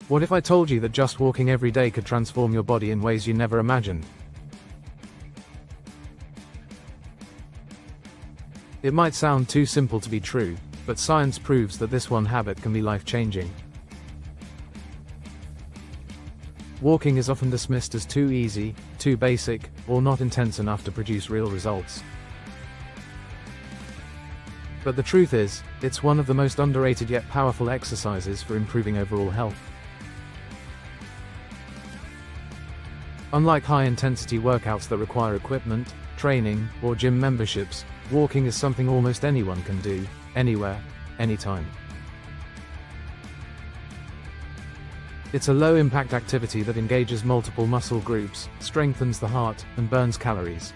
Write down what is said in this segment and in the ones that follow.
What if I told you that just walking every day could transform your body in ways you never imagined? It might sound too simple to be true, but science proves that this one habit can be life-changing. Walking is often dismissed as too easy, too basic, or not intense enough to produce real results. But the truth is, it's one of the most underrated yet powerful exercises for improving overall health. Unlike high-intensity workouts that require equipment, training, or gym memberships, walking is something almost anyone can do, anywhere, anytime. It's a low-impact activity that engages multiple muscle groups, strengthens the heart, and burns calories.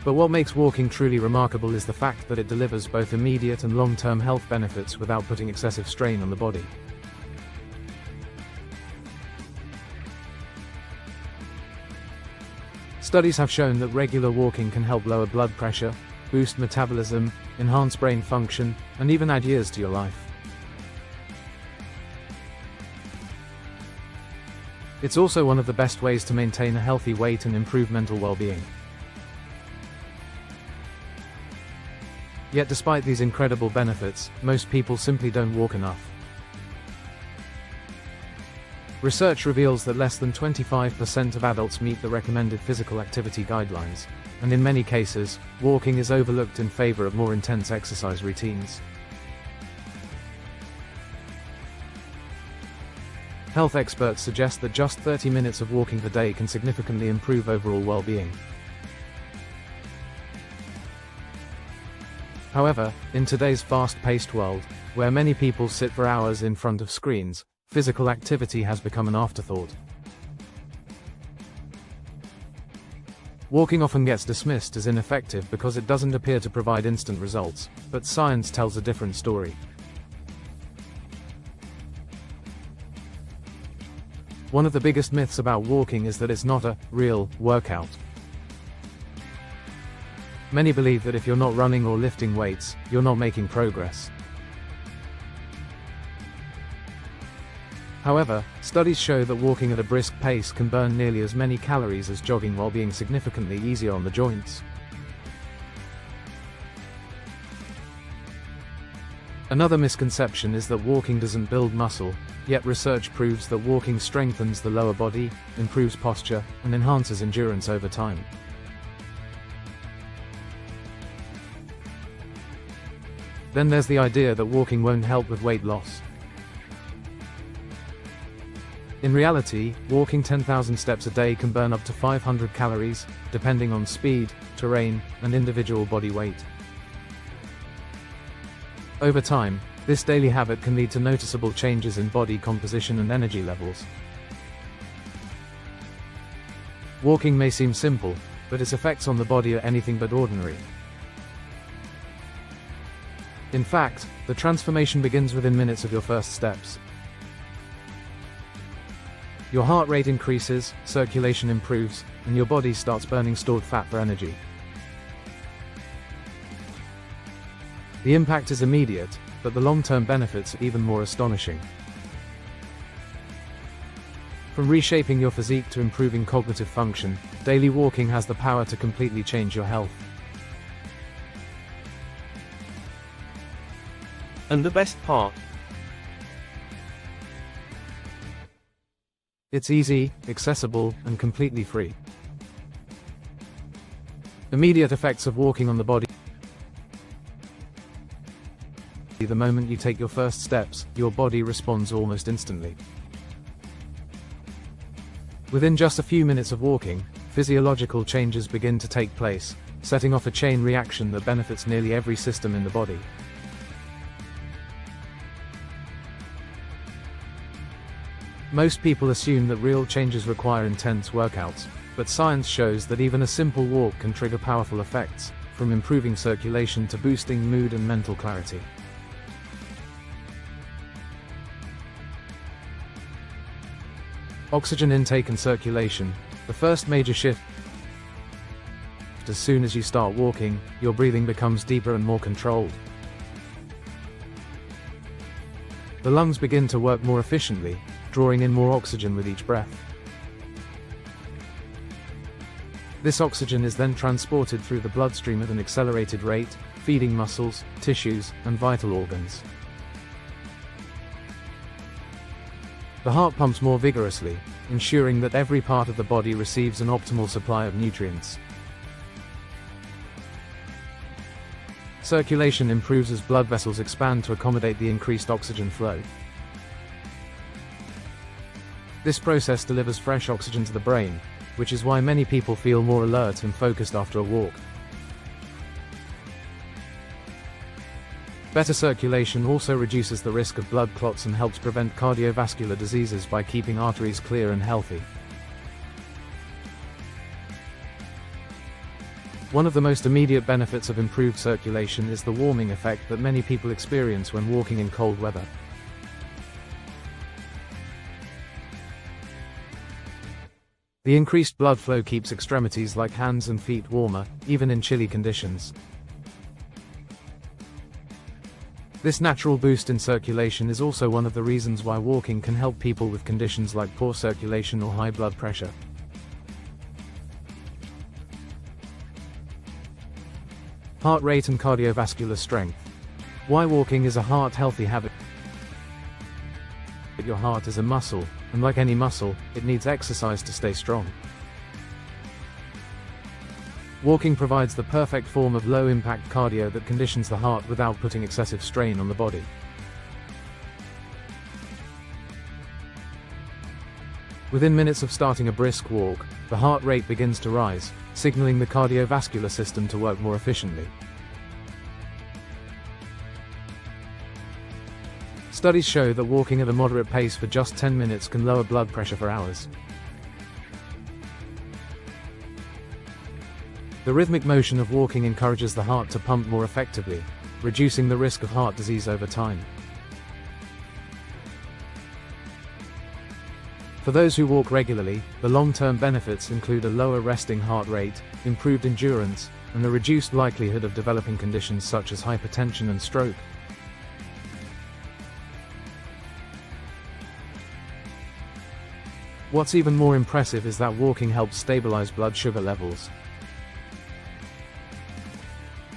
But what makes walking truly remarkable is the fact that it delivers both immediate and long-term health benefits without putting excessive strain on the body. Studies have shown that regular walking can help lower blood pressure, boost metabolism, enhance brain function, and even add years to your life. It's also one of the best ways to maintain a healthy weight and improve mental well-being. Yet despite these incredible benefits, most people simply don't walk enough. Research reveals that less than 25% of adults meet the recommended physical activity guidelines, and in many cases, walking is overlooked in favor of more intense exercise routines. Health experts suggest that just 30 minutes of walking per day can significantly improve overall well-being. However, in today's fast-paced world, where many people sit for hours in front of screens, physical activity has become an afterthought. Walking often gets dismissed as ineffective because it doesn't appear to provide instant results, but science tells a different story. One of the biggest myths about walking is that it's not a real workout. Many believe that if you're not running or lifting weights, you're not making progress. However, studies show that walking at a brisk pace can burn nearly as many calories as jogging while being significantly easier on the joints. Another misconception is that walking doesn't build muscle, yet research proves that walking strengthens the lower body, improves posture, and enhances endurance over time. Then there's the idea that walking won't help with weight loss. In reality, walking 10,000 steps a day can burn up to 500 calories, depending on speed, terrain, and individual body weight. Over time, this daily habit can lead to noticeable changes in body composition and energy levels. Walking may seem simple, but its effects on the body are anything but ordinary. In fact, the transformation begins within minutes of your first steps. Your heart rate increases, circulation improves, and your body starts burning stored fat for energy. The impact is immediate, but the long-term benefits are even more astonishing. From reshaping your physique to improving cognitive function, daily walking has the power to completely change your health. And the best part? It's easy, accessible, and completely free. Immediate effects of walking on the body. The moment you take your first steps, your body responds almost instantly. Within just a few minutes of walking, physiological changes begin to take place, setting off a chain reaction that benefits nearly every system in the body. Most people assume that real changes require intense workouts, but science shows that even a simple walk can trigger powerful effects, from improving circulation to boosting mood and mental clarity. Oxygen intake and circulation. The first major shift. As soon as you start walking, your breathing becomes deeper and more controlled. The lungs begin to work more efficiently, drawing in more oxygen with each breath. This oxygen is then transported through the bloodstream at an accelerated rate, feeding muscles, tissues, and vital organs. The heart pumps more vigorously, ensuring that every part of the body receives an optimal supply of nutrients. Circulation improves as blood vessels expand to accommodate the increased oxygen flow. This process delivers fresh oxygen to the brain, which is why many people feel more alert and focused after a walk. Better circulation also reduces the risk of blood clots and helps prevent cardiovascular diseases by keeping arteries clear and healthy. One of the most immediate benefits of improved circulation is the warming effect that many people experience when walking in cold weather. The increased blood flow keeps extremities like hands and feet warmer, even in chilly conditions. This natural boost in circulation is also one of the reasons why walking can help people with conditions like poor circulation or high blood pressure. Heart rate and cardiovascular strength. Why walking is a heart-healthy habit. Your heart is a muscle, and like any muscle, it needs exercise to stay strong. Walking provides the perfect form of low-impact cardio that conditions the heart without putting excessive strain on the body. Within minutes of starting a brisk walk, the heart rate begins to rise, signaling the cardiovascular system to work more efficiently. Studies show that walking at a moderate pace for just 10 minutes can lower blood pressure for hours. The rhythmic motion of walking encourages the heart to pump more effectively, reducing the risk of heart disease over time. For those who walk regularly, the long-term benefits include a lower resting heart rate, improved endurance, and a reduced likelihood of developing conditions such as hypertension and stroke. What's even more impressive is that walking helps stabilize blood sugar levels.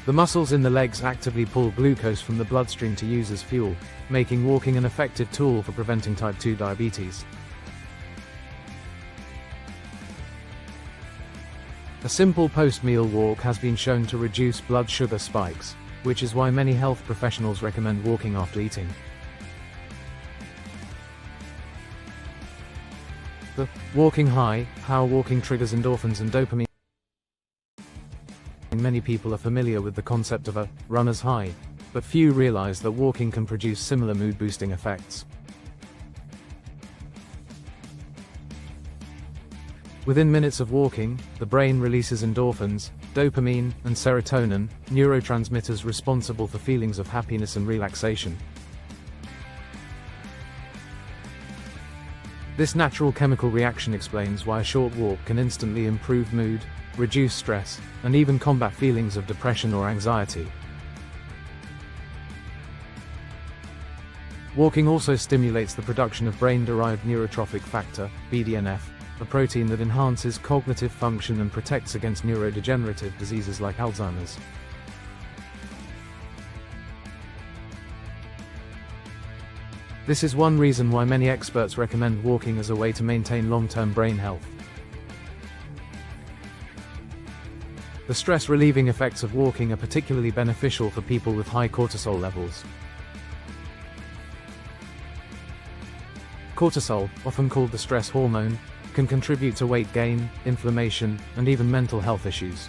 The muscles in the legs actively pull glucose from the bloodstream to use as fuel, making walking an effective tool for preventing type 2 diabetes. A simple post-meal walk has been shown to reduce blood sugar spikes, which is why many health professionals recommend walking after eating. The walking high, how walking triggers endorphins and dopamine. Many people are familiar with the concept of a runner's high, but few realize that walking can produce similar mood-boosting effects. Within minutes of walking, the brain releases endorphins, dopamine, and serotonin, neurotransmitters responsible for feelings of happiness and relaxation. This natural chemical reaction explains why a short walk can instantly improve mood, reduce stress, and even combat feelings of depression or anxiety. Walking also stimulates the production of brain-derived neurotrophic factor, BDNF, a protein that enhances cognitive function and protects against neurodegenerative diseases like Alzheimer's. This is one reason why many experts recommend walking as a way to maintain long-term brain health. The stress-relieving effects of walking are particularly beneficial for people with high cortisol levels. Cortisol, often called the stress hormone, can contribute to weight gain, inflammation, and even mental health issues.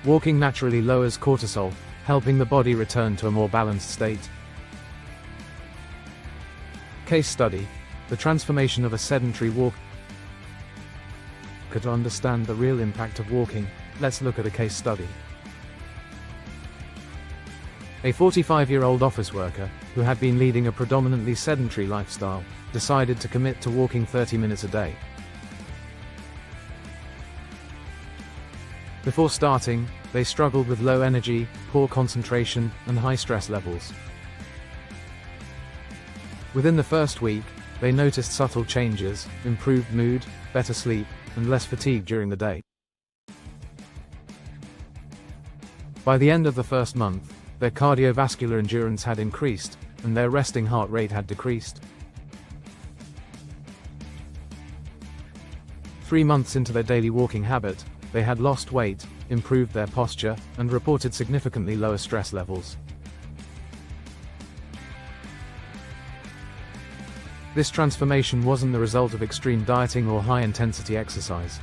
Walking naturally lowers cortisol, helping the body return to a more balanced state. Case study: the transformation of a sedentary walker. To understand the real impact of walking, let's look at a case study. A 45-year-old office worker, who had been leading a predominantly sedentary lifestyle, decided to commit to walking 30 minutes a day. Before starting, they struggled with low energy, poor concentration, and high stress levels. Within the first week, they noticed subtle changes, improved mood, better sleep, and less fatigue during the day. By the end of the first month, their cardiovascular endurance had increased, and their resting heart rate had decreased. 3 months into their daily walking habit, they had lost weight, improved their posture, and reported significantly lower stress levels. This transformation wasn't the result of extreme dieting or high-intensity exercise.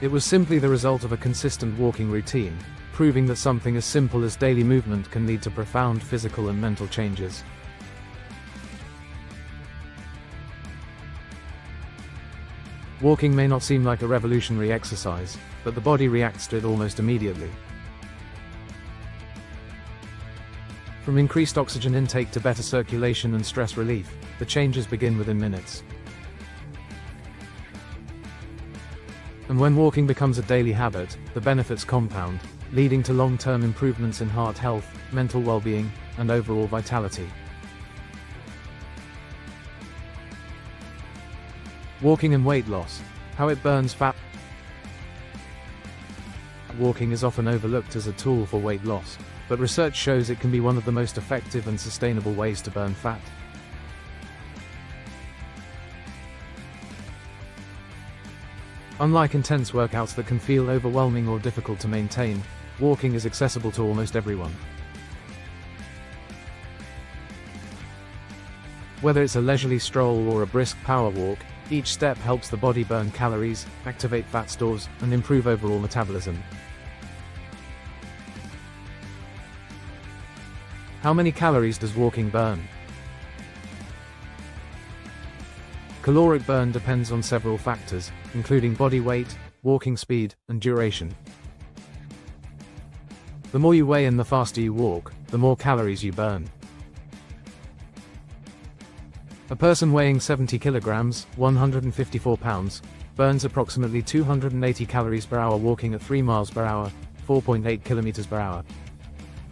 It was simply the result of a consistent walking routine, proving that something as simple as daily movement can lead to profound physical and mental changes. Walking may not seem like a revolutionary exercise, but the body reacts to it almost immediately. From increased oxygen intake to better circulation and stress relief, the changes begin within minutes. And when walking becomes a daily habit, the benefits compound, leading to long-term improvements in heart health, mental well-being, and overall vitality. Walking and weight loss. How it burns fat. Walking is often overlooked as a tool for weight loss, but research shows it can be one of the most effective and sustainable ways to burn fat. Unlike intense workouts that can feel overwhelming or difficult to maintain, walking is accessible to almost everyone. Whether it's a leisurely stroll or a brisk power walk, each step helps the body burn calories, activate fat stores, and improve overall metabolism. How many calories does walking burn? Caloric burn depends on several factors, including body weight, walking speed, and duration. The more you weigh and the faster you walk, the more calories you burn. A person weighing 70 kilograms, 154 pounds, burns approximately 280 calories per hour walking at 3 miles per hour, 4.8 kilometers per hour.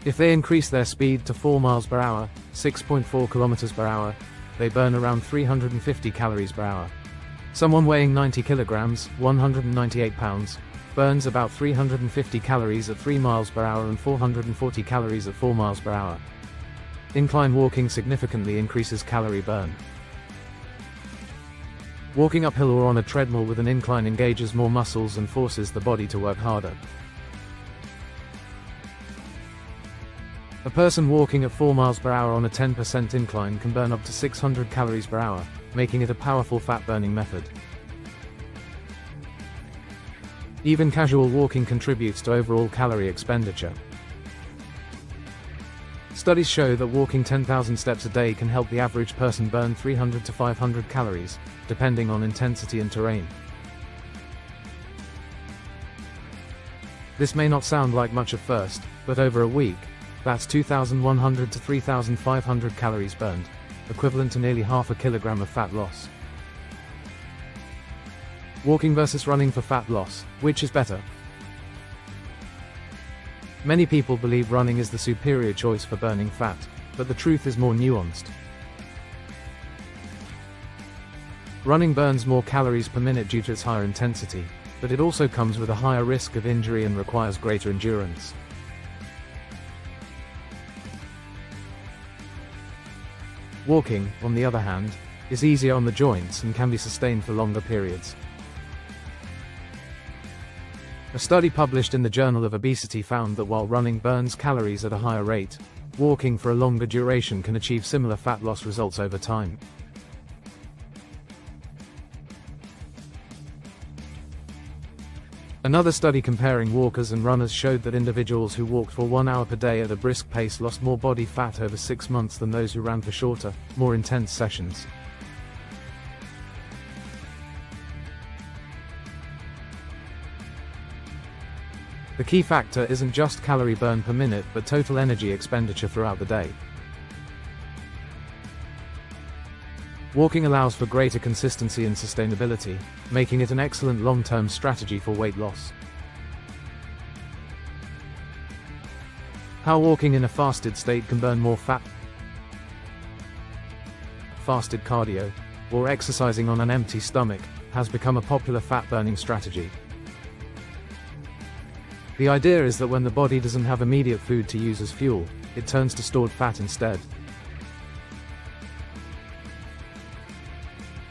If they increase their speed to 4 miles per hour, 6.4 kilometers per hour, they burn around 350 calories per hour. Someone weighing 90 kilograms, 198 pounds, burns about 350 calories at 3 miles per hour and 440 calories at 4 miles per hour. Incline walking significantly increases calorie burn. Walking uphill or on a treadmill with an incline engages more muscles and forces the body to work harder. A person walking at 4 miles per hour on a 10% incline can burn up to 600 calories per hour, making it a powerful fat-burning method. Even casual walking contributes to overall calorie expenditure. Studies show that walking 10,000 steps a day can help the average person burn 300 to 500 calories, depending on intensity and terrain. This may not sound like much at first, but over a week, that's 2,100 to 3,500 calories burned, equivalent to nearly half a kilogram of fat loss. Walking versus running for fat loss, which is better? Many people believe running is the superior choice for burning fat, but the truth is more nuanced. Running burns more calories per minute due to its higher intensity, but it also comes with a higher risk of injury and requires greater endurance. Walking, on the other hand, is easier on the joints and can be sustained for longer periods. A study published in the Journal of Obesity found that while running burns calories at a higher rate, walking for a longer duration can achieve similar fat loss results over time. Another study comparing walkers and runners showed that individuals who walked for 1 hour per day at a brisk pace lost more body fat over 6 months than those who ran for shorter, more intense sessions. The key factor isn't just calorie burn per minute but total energy expenditure throughout the day. Walking allows for greater consistency and sustainability, making it an excellent long-term strategy for weight loss. How walking in a fasted state can burn more fat. Fasted cardio, or exercising on an empty stomach, has become a popular fat-burning strategy. The idea is that when the body doesn't have immediate food to use as fuel, it turns to stored fat instead.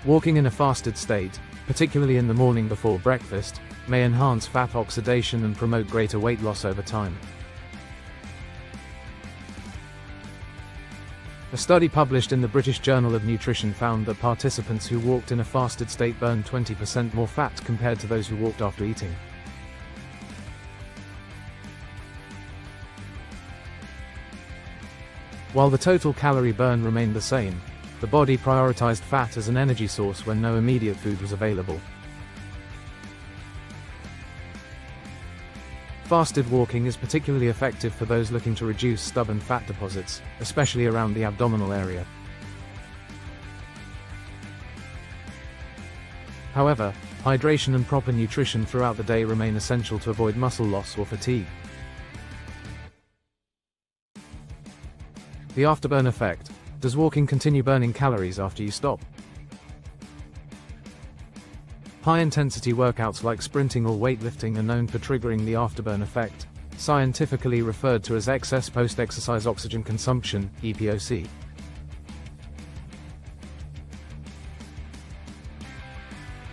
Walking in a fasted state, particularly in the morning before breakfast, may enhance fat oxidation and promote greater weight loss over time. A study published in the British Journal of Nutrition found that participants who walked in a fasted state burned 20% more fat compared to those who walked after eating. While the total calorie burn remained the same, the body prioritized fat as an energy source when no immediate food was available. Fasted walking is particularly effective for those looking to reduce stubborn fat deposits, especially around the abdominal area. However, hydration and proper nutrition throughout the day remain essential to avoid muscle loss or fatigue. The afterburn effect. Does walking continue burning calories after you stop? High-intensity workouts like sprinting or weightlifting are known for triggering the afterburn effect, scientifically referred to as excess post-exercise oxygen consumption, EPOC.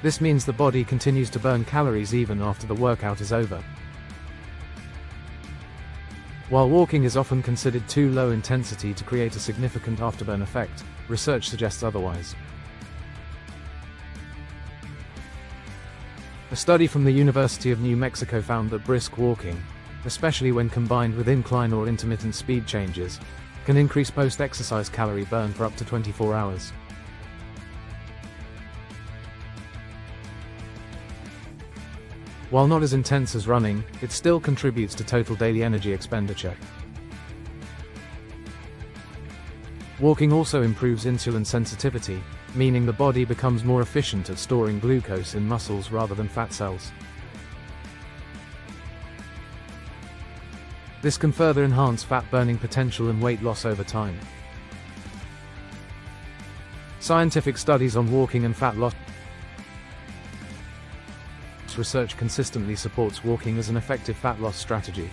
This means the body continues to burn calories even after the workout is over. While walking is often considered too low intensity to create a significant afterburn effect, research suggests otherwise. A study from the University of New Mexico found that brisk walking, especially when combined with incline or intermittent speed changes, can increase post-exercise calorie burn for up to 24 hours. While not as intense as running, it still contributes to total daily energy expenditure. Walking also improves insulin sensitivity, meaning the body becomes more efficient at storing glucose in muscles rather than fat cells. This can further enhance fat-burning potential and weight loss over time. Scientific studies on walking and fat loss research consistently supports walking as an effective fat loss strategy.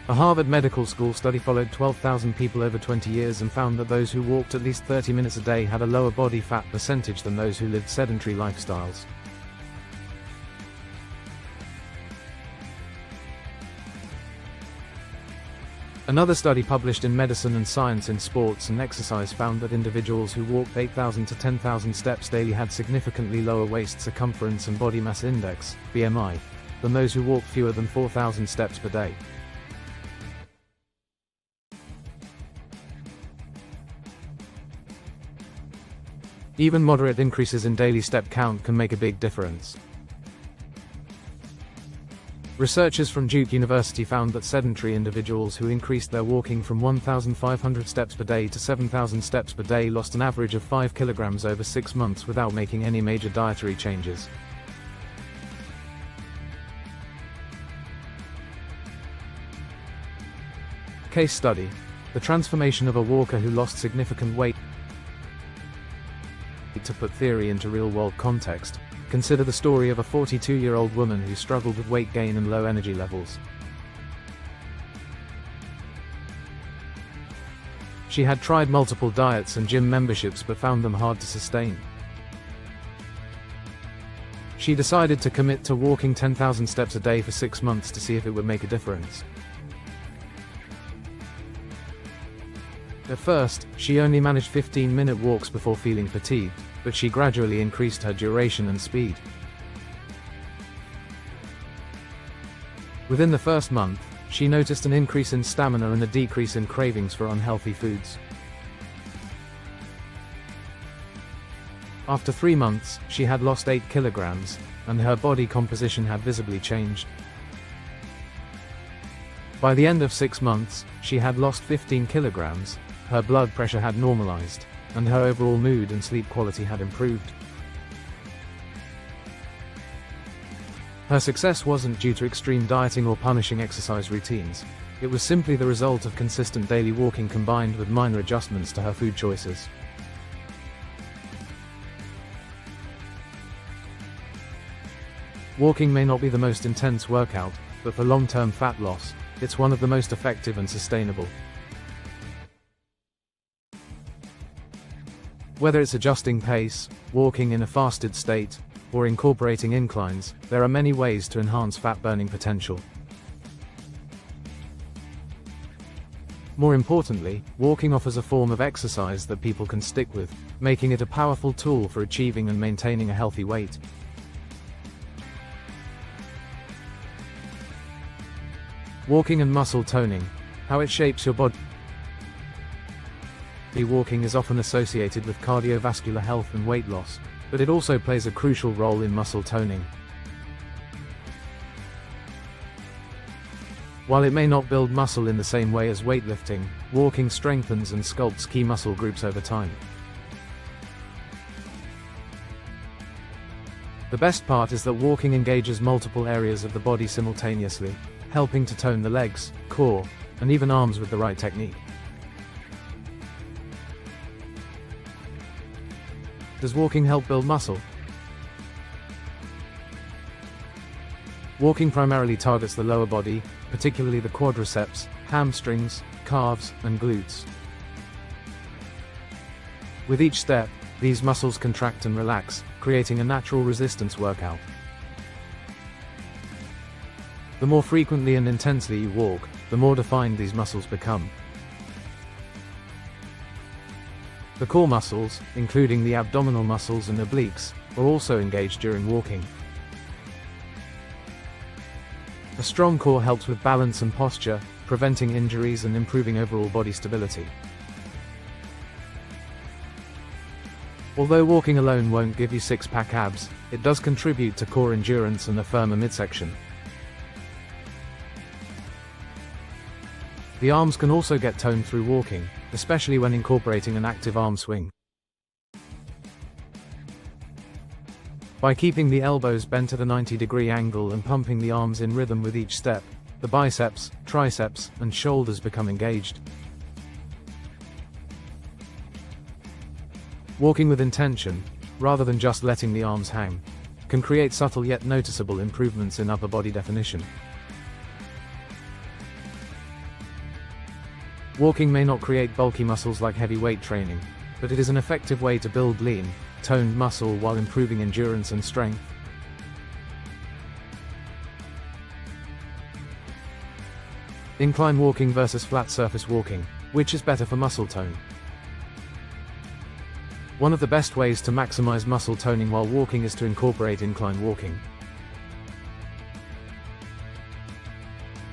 A Harvard Medical School study followed 12,000 people over 20 years and found that those who walked at least 30 minutes a day had a lower body fat percentage than those who lived sedentary lifestyles. Another study published in Medicine and Science in Sports and Exercise found that individuals who walked 8,000 to 10,000 steps daily had significantly lower waist circumference and body mass index, BMI, than those who walked fewer than 4,000 steps per day. Even moderate increases in daily step count can make a big difference. Researchers from Duke University found that sedentary individuals who increased their walking from 1,500 steps per day to 7,000 steps per day lost an average of 5 kilograms over 6 months without making any major dietary changes. Case study: the transformation of a walker who lost significant weight. To put theory into real-world context, consider the story of a 42-year-old woman who struggled with weight gain and low energy levels. She had tried multiple diets and gym memberships but found them hard to sustain. She decided to commit to walking 10,000 steps a day for 6 months to see if it would make a difference. At first, she only managed 15-minute walks before feeling fatigued, but she gradually increased her duration and speed. Within the first month, she noticed an increase in stamina and a decrease in cravings for unhealthy foods. After 3 months, she had lost 8 kilograms, and her body composition had visibly changed. By the end of 6 months, she had lost 15 kilograms, her blood pressure had normalized, and her overall mood and sleep quality had improved. Her success wasn't due to extreme dieting or punishing exercise routines. It was simply the result of consistent daily walking combined with minor adjustments to her food choices. Walking may not be the most intense workout, but for long-term fat loss, it's one of the most effective and sustainable. Whether it's adjusting pace, walking in a fasted state, or incorporating inclines, there are many ways to enhance fat-burning potential. More importantly, walking offers a form of exercise that people can stick with, making it a powerful tool for achieving and maintaining a healthy weight. Walking and muscle toning, how it shapes your body. Walking is often associated with cardiovascular health and weight loss, but it also plays a crucial role in muscle toning. While it may not build muscle in the same way as weightlifting, walking strengthens and sculpts key muscle groups over time. The best part is that walking engages multiple areas of the body simultaneously, helping to tone the legs, core, and even arms with the right technique. Does walking help build muscle? Walking primarily targets the lower body, particularly the quadriceps, hamstrings, calves, and glutes. With each step, these muscles contract and relax, creating a natural resistance workout. The more frequently and intensely you walk, the more defined these muscles become. The core muscles, including the abdominal muscles and obliques, are also engaged during walking. A strong core helps with balance and posture, preventing injuries and improving overall body stability. Although walking alone won't give you six-pack abs, it does contribute to core endurance and a firmer midsection. The arms can also get toned through walking, especially when incorporating an active arm swing. By keeping the elbows bent at a 90-degree angle and pumping the arms in rhythm with each step, the biceps, triceps, and shoulders become engaged. Walking with intention, rather than just letting the arms hang, can create subtle yet noticeable improvements in upper body definition. Walking may not create bulky muscles like heavy weight training, but it is an effective way to build lean, toned muscle while improving endurance and strength. Incline walking versus flat surface walking, which is better for muscle tone? One of the best ways to maximize muscle toning while walking is to incorporate incline walking.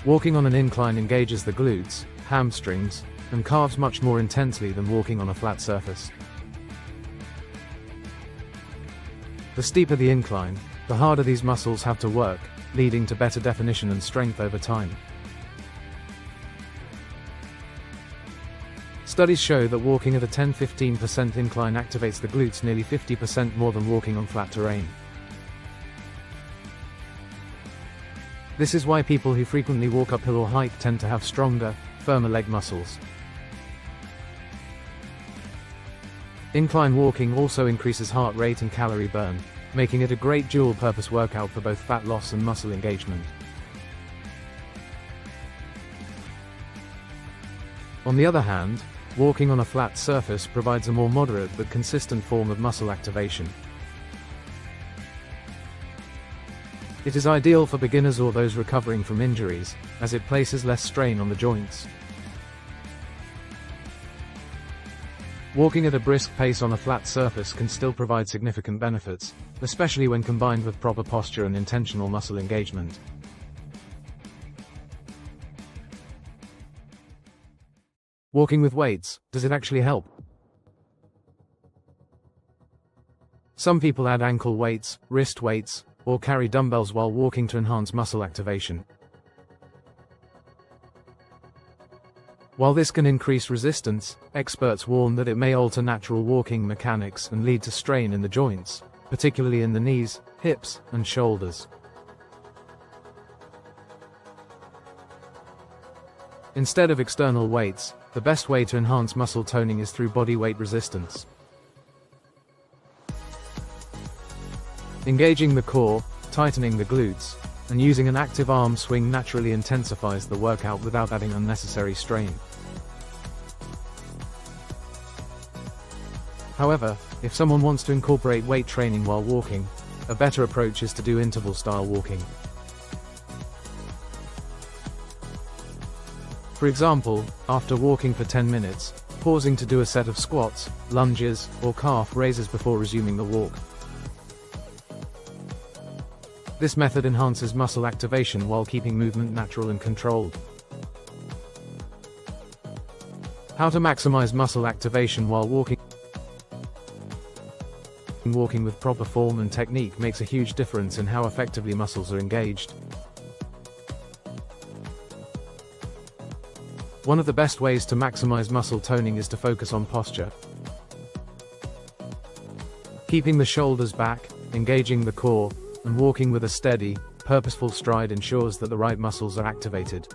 Walking on an incline engages the glutes, hamstrings, and calves much more intensely than walking on a flat surface. The steeper the incline, the harder these muscles have to work, leading to better definition and strength over time. Studies show that walking at a 10–15% incline activates the glutes nearly 50% more than walking on flat terrain. This is why people who frequently walk uphill or hike tend to have stronger, firmer leg muscles. Incline walking also increases heart rate and calorie burn, making it a great dual-purpose workout for both fat loss and muscle engagement. On the other hand, walking on a flat surface provides a more moderate but consistent form of muscle activation. It is ideal for beginners or those recovering from injuries, as it places less strain on the joints. Walking at a brisk pace on a flat surface can still provide significant benefits, especially when combined with proper posture and intentional muscle engagement. Walking with weights, does it actually help? Some people add ankle weights, wrist weights, or carry dumbbells while walking to enhance muscle activation. While this can increase resistance, experts warn that it may alter natural walking mechanics and lead to strain in the joints, particularly in the knees, hips, and shoulders. Instead of external weights, the best way to enhance muscle toning is through body weight resistance. Engaging the core, tightening the glutes, and using an active arm swing naturally intensifies the workout without adding unnecessary strain. However, if someone wants to incorporate weight training while walking, a better approach is to do interval-style walking. For example, after walking for 10 minutes, pausing to do a set of squats, lunges, or calf raises before resuming the walk. This method enhances muscle activation while keeping movement natural and controlled. How to maximize muscle activation while walking? Walking with proper form and technique makes a huge difference in how effectively muscles are engaged. One of the best ways to maximize muscle toning is to focus on posture. Keeping the shoulders back, engaging the core, and walking with a steady, purposeful stride ensures that the right muscles are activated.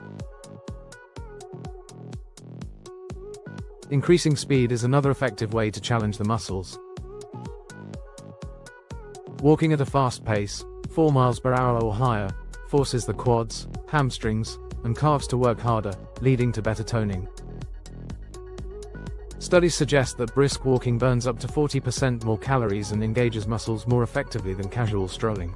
Increasing speed is another effective way to challenge the muscles. Walking at a fast pace, 4 miles per hour or higher, forces the quads, hamstrings, and calves to work harder, leading to better toning. Studies suggest that brisk walking burns up to 40% more calories and engages muscles more effectively than casual strolling.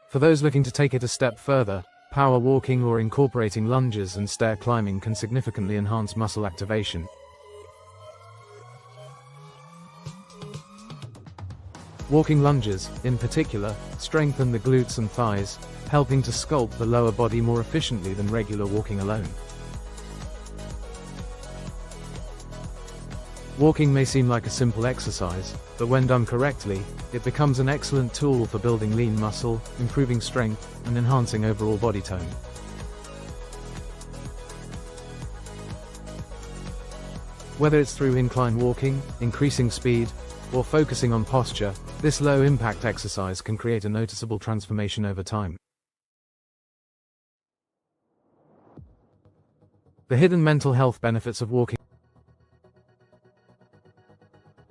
For those looking to take it a step further, power walking or incorporating lunges and stair climbing can significantly enhance muscle activation. Walking lunges, in particular, strengthen the glutes and thighs, helping to sculpt the lower body more efficiently than regular walking alone. Walking may seem like a simple exercise, but when done correctly, it becomes an excellent tool for building lean muscle, improving strength, and enhancing overall body tone. Whether it's through incline walking, increasing speed, or focusing on posture, this low-impact exercise can create a noticeable transformation over time. The hidden mental health benefits of walking.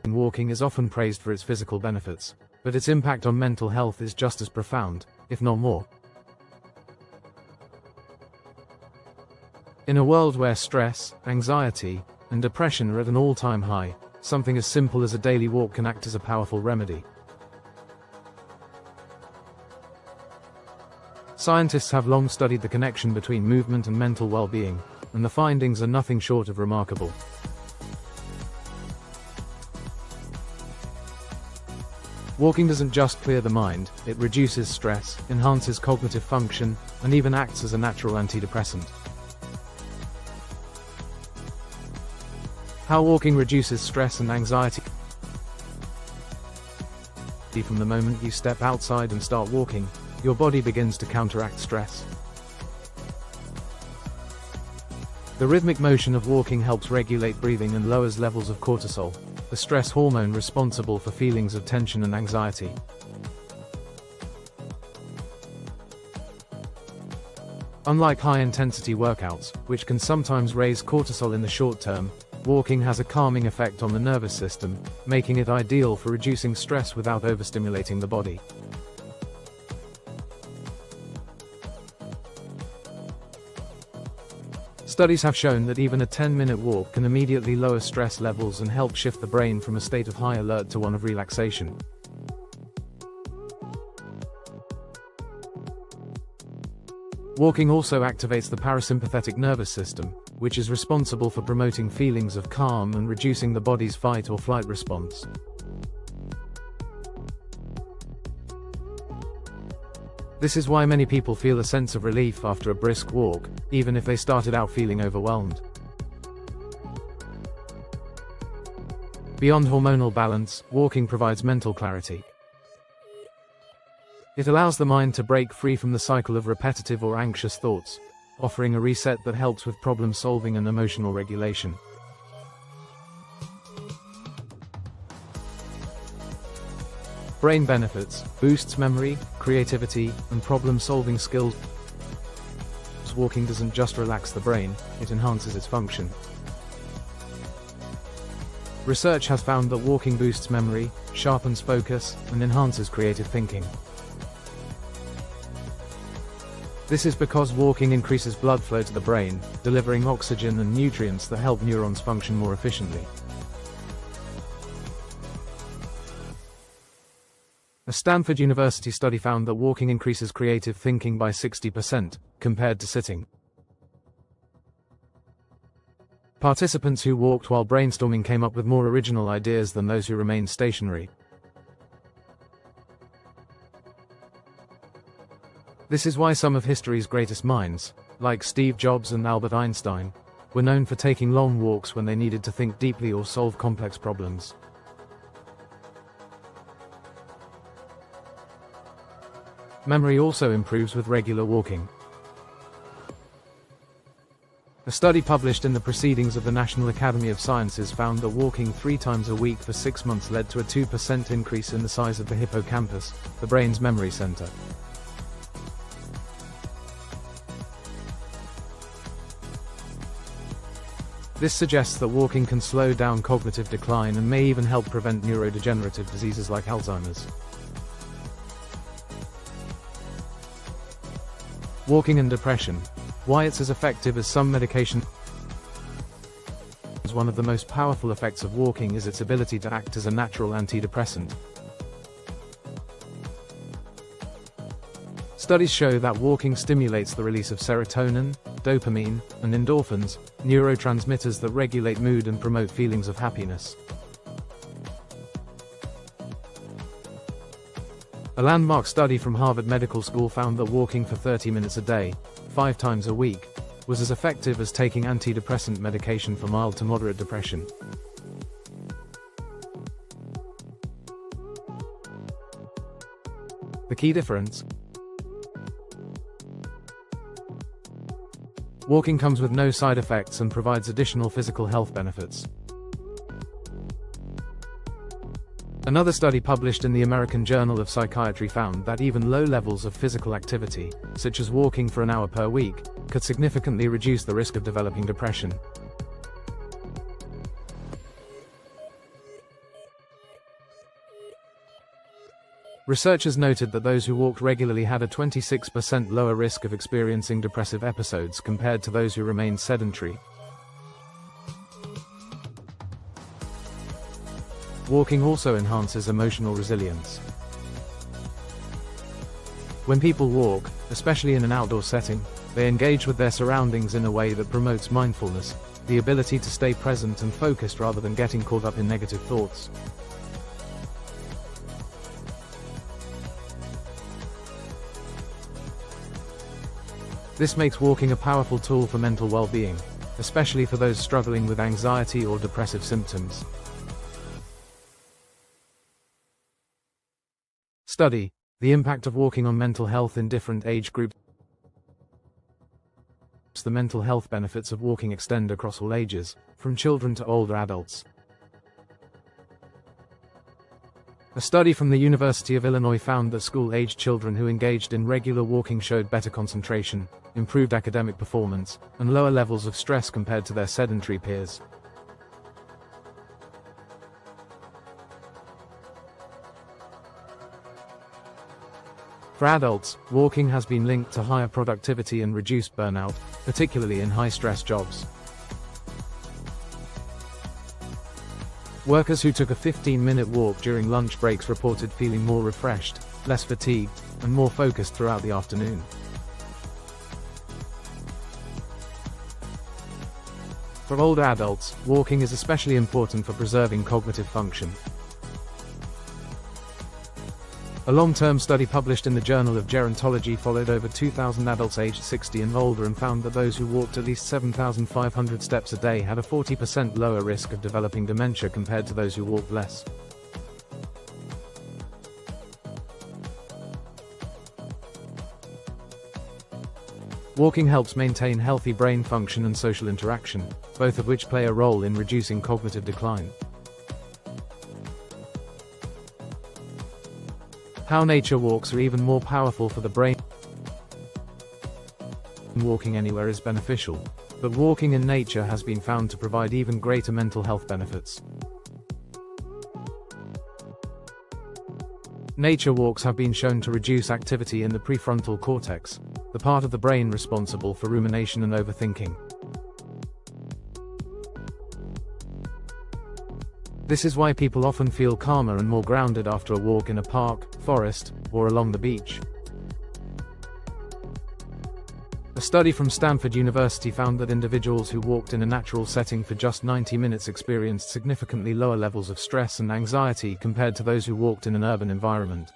Walking is often praised for its physical benefits, but its impact on mental health is just as profound, if not more. In a world where stress, anxiety, and depression are at an all-time high, something as simple as a daily walk can act as a powerful remedy. Scientists have long studied the connection between movement and mental well-being, and the findings are nothing short of remarkable. Walking doesn't just clear the mind, it reduces stress, enhances cognitive function, and even acts as a natural antidepressant. How walking reduces stress and anxiety. From the moment you step outside and start walking, your body begins to counteract stress. The rhythmic motion of walking helps regulate breathing and lowers levels of cortisol, the stress hormone responsible for feelings of tension and anxiety. Unlike high-intensity workouts, which can sometimes raise cortisol in the short term, walking has a calming effect on the nervous system, making it ideal for reducing stress without overstimulating the body. Studies have shown that even a 10-minute walk can immediately lower stress levels and help shift the brain from a state of high alert to one of relaxation. Walking also activates the parasympathetic nervous system, which is responsible for promoting feelings of calm and reducing the body's fight or flight response. This is why many people feel a sense of relief after a brisk walk, even if they started out feeling overwhelmed. Beyond hormonal balance, walking provides mental clarity. It allows the mind to break free from the cycle of repetitive or anxious thoughts, offering a reset that helps with problem solving and emotional regulation. Brain benefits: boosts memory, creativity, and problem-solving skills. walking doesn't just relax the brain, it enhances its function. Research has found that walking boosts memory, sharpens focus, and enhances creative thinking. This is because walking increases blood flow to the brain, delivering oxygen and nutrients that help neurons function more efficiently. A Stanford University study found that walking increases creative thinking by 60%, compared to sitting. Participants who walked while brainstorming came up with more original ideas than those who remained stationary. This is why some of history's greatest minds, like Steve Jobs and Albert Einstein, were known for taking long walks when they needed to think deeply or solve complex problems. Memory also improves with regular walking. A study published in the Proceedings of the National Academy of Sciences found that walking 3 times a week for 6 months led to a 2% increase in the size of the hippocampus, the brain's memory center. This suggests that walking can slow down cognitive decline and may even help prevent neurodegenerative diseases like Alzheimer's. Walking and depression. Why it's as effective as some medication. One of the most powerful effects of walking is its ability to act as a natural antidepressant. Studies show that walking stimulates the release of serotonin, dopamine, and endorphins, neurotransmitters that regulate mood and promote feelings of happiness. A landmark study from Harvard Medical School found that walking for 30 minutes a day, 5 times a week, was as effective as taking antidepressant medication for mild to moderate depression. The key difference? Walking comes with no side effects and provides additional physical health benefits. Another study published in the American Journal of Psychiatry found that even low levels of physical activity, such as walking for an hour per week, could significantly reduce the risk of developing depression. Researchers noted that those who walked regularly had a 26% lower risk of experiencing depressive episodes compared to those who remained sedentary. Walking also enhances emotional resilience. When people walk, especially in an outdoor setting, they engage with their surroundings in a way that promotes mindfulness, the ability to stay present and focused rather than getting caught up in negative thoughts. This makes walking a powerful tool for mental well-being, especially for those struggling with anxiety or depressive symptoms. Study: the impact of walking on mental health in different age groups. The mental health benefits of walking extend across all ages, from children to older adults. A study from the University of Illinois found that school-aged children who engaged in regular walking showed better concentration, improved academic performance, and lower levels of stress compared to their sedentary peers. For adults, walking has been linked to higher productivity and reduced burnout, particularly in high-stress jobs. Workers who took a 15-minute walk during lunch breaks reported feeling more refreshed, less fatigued, and more focused throughout the afternoon. For older adults, walking is especially important for preserving cognitive function. A long-term study published in the Journal of Gerontology followed over 2,000 adults aged 60 and older and found that those who walked at least 7,500 steps a day had a 40% lower risk of developing dementia compared to those who walked less. Walking helps maintain healthy brain function and social interaction, both of which play a role in reducing cognitive decline. How nature walks are even more powerful for the brain. walking anywhere is beneficial, but walking in nature has been found to provide even greater mental health benefits. Nature walks have been shown to reduce activity in the prefrontal cortex, the part of the brain responsible for rumination and overthinking. This is why people often feel calmer and more grounded after a walk in a park, forest, or along the beach. A study from Stanford University found that individuals who walked in a natural setting for just 90 minutes experienced significantly lower levels of stress and anxiety compared to those who walked in an urban environment.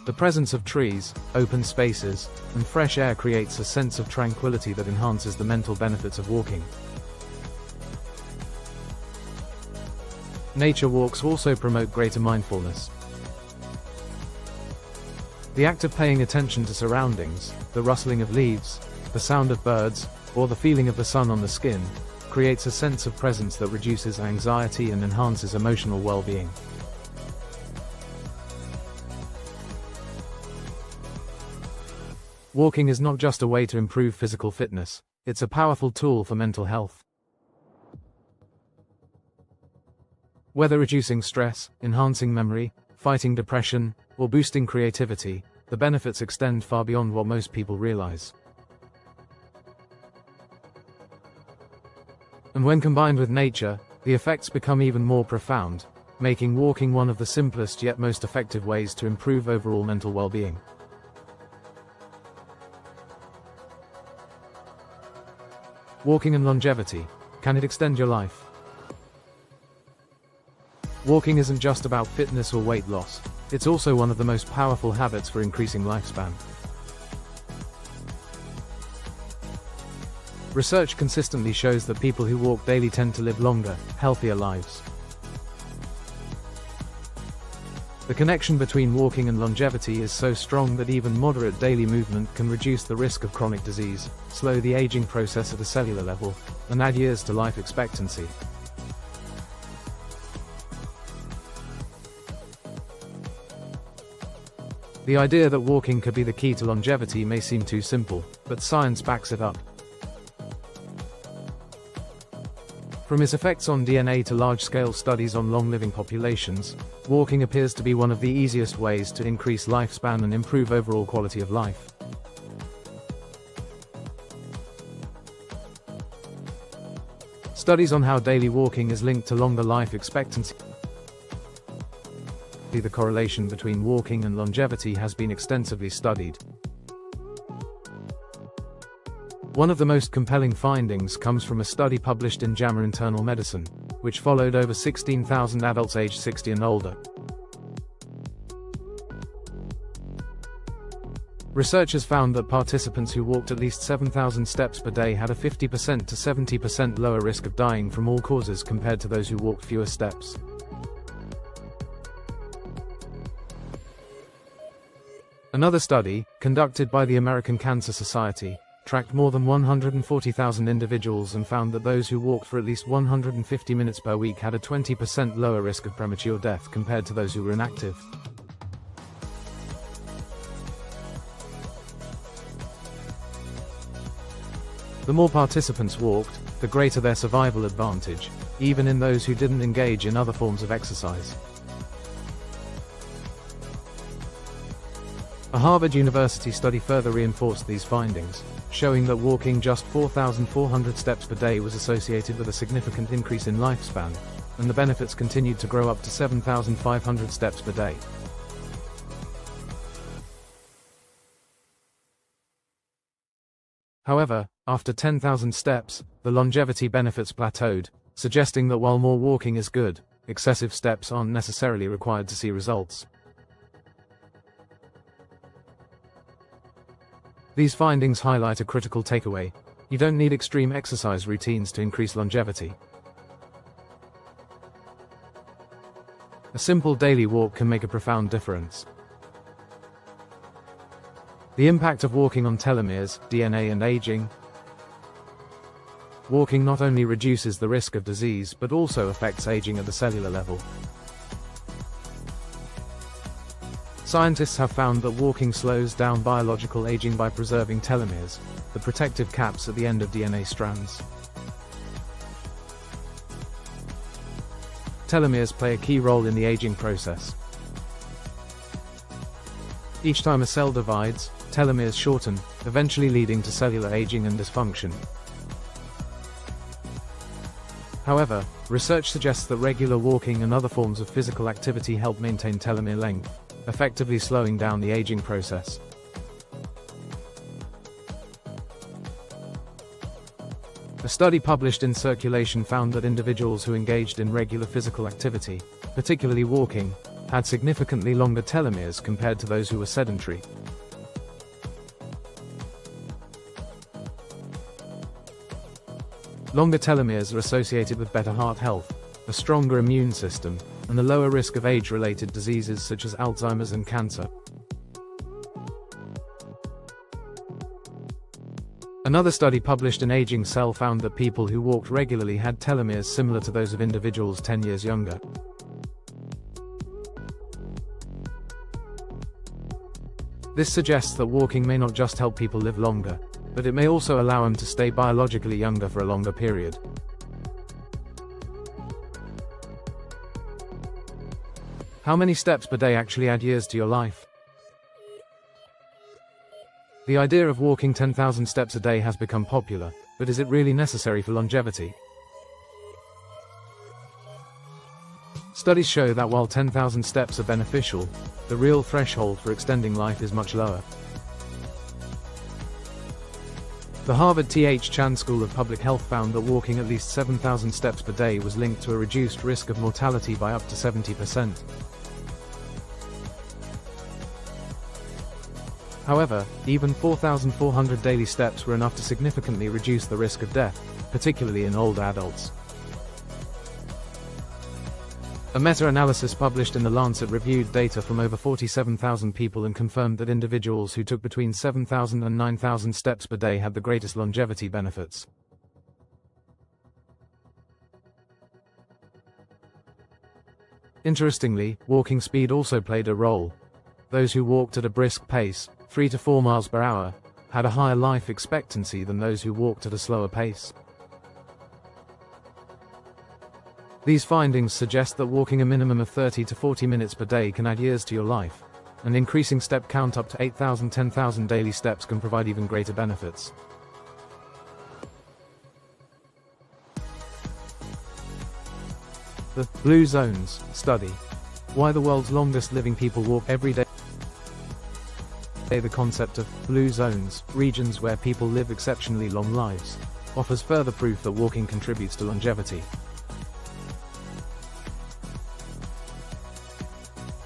The presence of trees, open spaces, and fresh air creates a sense of tranquility that enhances the mental benefits of walking. Nature walks also promote greater mindfulness. The act of paying attention to surroundings, the rustling of leaves, the sound of birds, or the feeling of the sun on the skin, creates a sense of presence that reduces anxiety and enhances emotional well-being. Walking is not just a way to improve physical fitness, it's a powerful tool for mental health. Whether reducing stress, enhancing memory, fighting depression, or boosting creativity, the benefits extend far beyond what most people realize. And when combined with nature, the effects become even more profound, making walking one of the simplest yet most effective ways to improve overall mental well-being. Walking and longevity. Can it extend your life? Walking isn't just about fitness or weight loss, it's also one of the most powerful habits for increasing lifespan. Research consistently shows that people who walk daily tend to live longer, healthier lives. The connection between walking and longevity is so strong that even moderate daily movement can reduce the risk of chronic disease, slow the aging process at a cellular level, and add years to life expectancy. The idea that walking could be the key to longevity may seem too simple, but science backs it up. From its effects on DNA to large-scale studies on long-living populations, walking appears to be one of the easiest ways to increase lifespan and improve overall quality of life. Studies on how daily walking is linked to longer life expectancy. The correlation between walking and longevity has been extensively studied. One of the most compelling findings comes from a study published in JAMA Internal Medicine, which followed over 16,000 adults aged 60 and older. Researchers found that participants who walked at least 7,000 steps per day had a 50% to 70% lower risk of dying from all causes compared to those who walked fewer steps. Another study, conducted by the American Cancer Society, tracked more than 140,000 individuals and found that those who walked for at least 150 minutes per week had a 20% lower risk of premature death compared to those who were inactive. The more participants walked, the greater their survival advantage, even in those who didn't engage in other forms of exercise. A Harvard University study further reinforced these findings, showing that walking just 4,400 steps per day was associated with a significant increase in lifespan, and the benefits continued to grow up to 7,500 steps per day. However, after 10,000 steps, the longevity benefits plateaued, suggesting that while more walking is good, excessive steps aren't necessarily required to see results. These findings highlight a critical takeaway: you don't need extreme exercise routines to increase longevity. A simple daily walk can make a profound difference. The impact of walking on telomeres, DNA and aging. Walking not only reduces the risk of disease but also affects aging at the cellular level. Scientists have found that walking slows down biological aging by preserving telomeres, the protective caps at the end of DNA strands. Telomeres play a key role in the aging process. Each time a cell divides, telomeres shorten, eventually leading to cellular aging and dysfunction. However, research suggests that regular walking and other forms of physical activity help maintain telomere length, effectively slowing down the aging process. A study published in Circulation found that individuals who engaged in regular physical activity, particularly walking, had significantly longer telomeres compared to those who were sedentary. Longer telomeres are associated with better heart health, a stronger immune system, and a lower risk of age-related diseases such as Alzheimer's and cancer. Another study published in Aging Cell found that people who walked regularly had telomeres similar to those of individuals 10 years younger. This suggests that walking may not just help people live longer, but it may also allow them to stay biologically younger for a longer period. How many steps per day actually add years to your life? The idea of walking 10,000 steps a day has become popular, but is it really necessary for longevity? Studies show that while 10,000 steps are beneficial, the real threshold for extending life is much lower. The Harvard T.H. Chan School of Public Health found that walking at least 7,000 steps per day was linked to a reduced risk of mortality by up to 70%. However, even 4,400 daily steps were enough to significantly reduce the risk of death, particularly in older adults. A meta-analysis published in The Lancet reviewed data from over 47,000 people and confirmed that individuals who took between 7,000 and 9,000 steps per day had the greatest longevity benefits. Interestingly, walking speed also played a role. Those who walked at a brisk pace, 3 to 4 miles per hour, had a higher life expectancy than those who walked at a slower pace. These findings suggest that walking a minimum of 30 to 40 minutes per day can add years to your life, and increasing step count up to 8,000 to 10,000 daily steps can provide even greater benefits. The Blue Zones study. Why the world's longest living people walk every day. The concept of blue zones, regions where people live exceptionally long lives, offers further proof that walking contributes to longevity.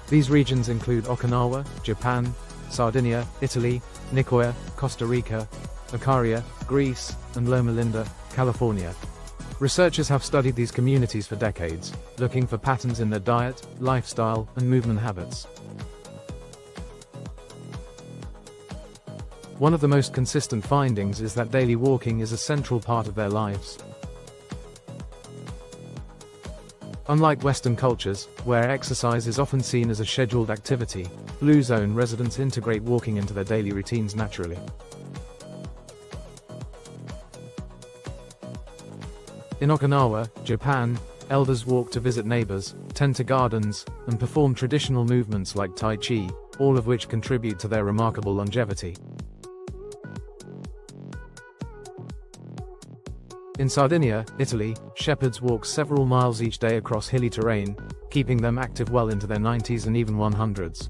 These regions include Okinawa, Japan, Sardinia, Italy, Nicoya, Costa Rica, Icaria, Greece, and Loma Linda, California. Researchers have studied these communities for decades, looking for patterns in their diet, lifestyle, and movement habits. One of the most consistent findings is that daily walking is a central part of their lives. Unlike Western cultures, where exercise is often seen as a scheduled activity, Blue Zone residents integrate walking into their daily routines naturally. In Okinawa, Japan, elders walk to visit neighbors, tend to gardens, and perform traditional movements like Tai Chi, all of which contribute to their remarkable longevity. In Sardinia, Italy, shepherds walk several miles each day across hilly terrain, keeping them active well into their 90s and even 100s.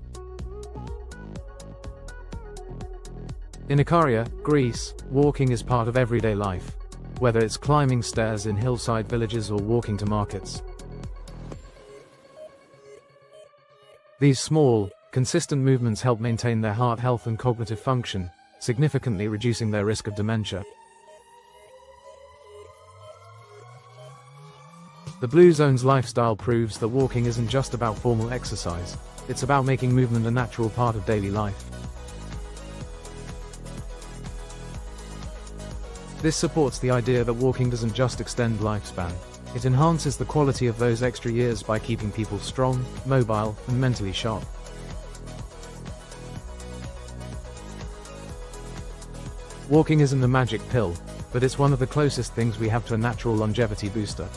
In Icaria, Greece, walking is part of everyday life, whether it's climbing stairs in hillside villages or walking to markets. These small, consistent movements help maintain their heart health and cognitive function, significantly reducing their risk of dementia. The Blue Zone's lifestyle proves that walking isn't just about formal exercise, it's about making movement a natural part of daily life. This supports the idea that walking doesn't just extend lifespan, it enhances the quality of those extra years by keeping people strong, mobile, and mentally sharp. Walking isn't a magic pill, but it's one of the closest things we have to a natural longevity booster.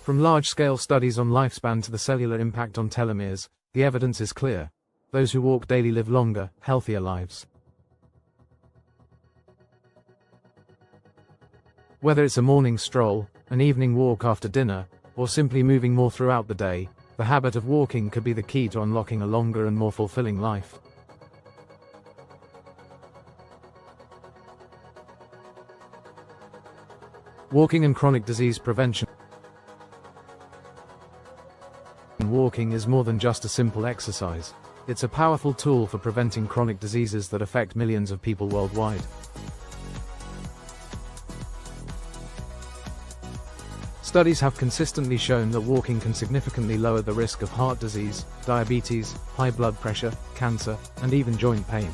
From large-scale studies on lifespan to the cellular impact on telomeres, the evidence is clear. Those who walk daily live longer, healthier lives. Whether it's a morning stroll, an evening walk after dinner, or simply moving more throughout the day, the habit of walking could be the key to unlocking a longer and more fulfilling life. Walking and chronic disease prevention. Walking is more than just a simple exercise. It's a powerful tool for preventing chronic diseases that affect millions of people worldwide. Studies have consistently shown that walking can significantly lower the risk of heart disease, diabetes, high blood pressure, cancer, and even joint pain.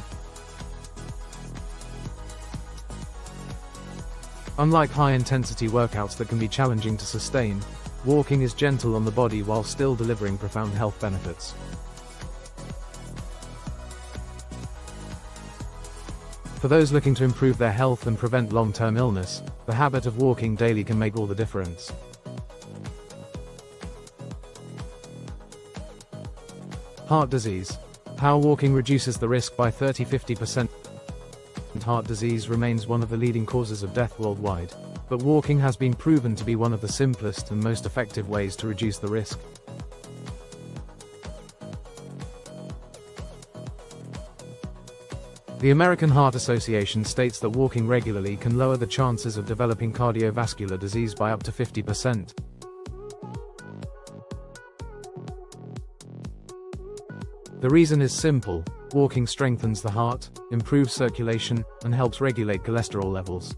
Unlike high-intensity workouts that can be challenging to sustain, walking is gentle on the body while still delivering profound health benefits. For those looking to improve their health and prevent long-term illness, the habit of walking daily can make all the difference. Heart disease. How walking reduces the risk by 30–50%. Heart disease remains one of the leading causes of death worldwide, but walking has been proven to be one of the simplest and most effective ways to reduce the risk. The American Heart Association states that walking regularly can lower the chances of developing cardiovascular disease by up to 50%. The reason is simple: walking strengthens the heart, improves circulation, and helps regulate cholesterol levels.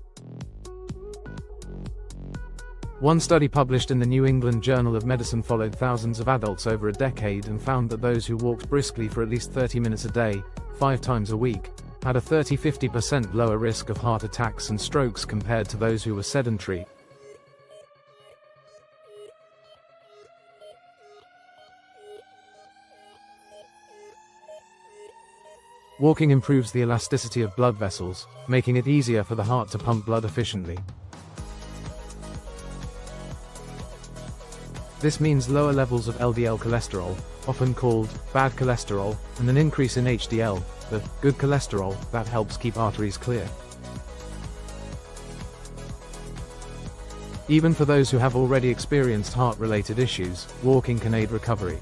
One study published in the New England Journal of Medicine followed thousands of adults over a decade and found that those who walked briskly for at least 30 minutes a day, 5 times a week, had a 30–50% lower risk of heart attacks and strokes compared to those who were sedentary. Walking improves the elasticity of blood vessels, making it easier for the heart to pump blood efficiently. This means lower levels of LDL cholesterol, often called bad cholesterol, and an increase in HDL, the good cholesterol, that helps keep arteries clear. Even for those who have already experienced heart-related issues, walking can aid recovery.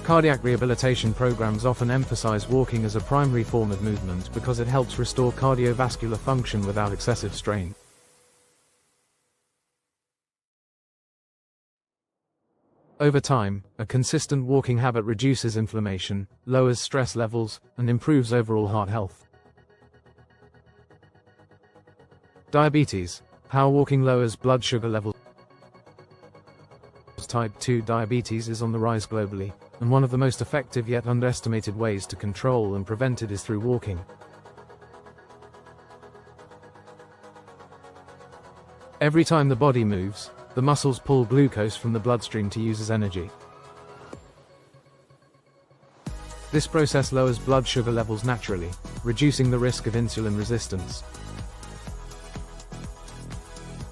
Cardiac rehabilitation programs often emphasize walking as a primary form of movement because it helps restore cardiovascular function without excessive strain. Over time, a consistent walking habit reduces inflammation, lowers stress levels, and improves overall heart health. Diabetes. How walking lowers blood sugar levels. Type 2 diabetes is on the rise globally, and one of the most effective yet underestimated ways to control and prevent it is through walking. Every time the body moves, the muscles pull glucose from the bloodstream to use as energy. This process lowers blood sugar levels naturally, reducing the risk of insulin resistance.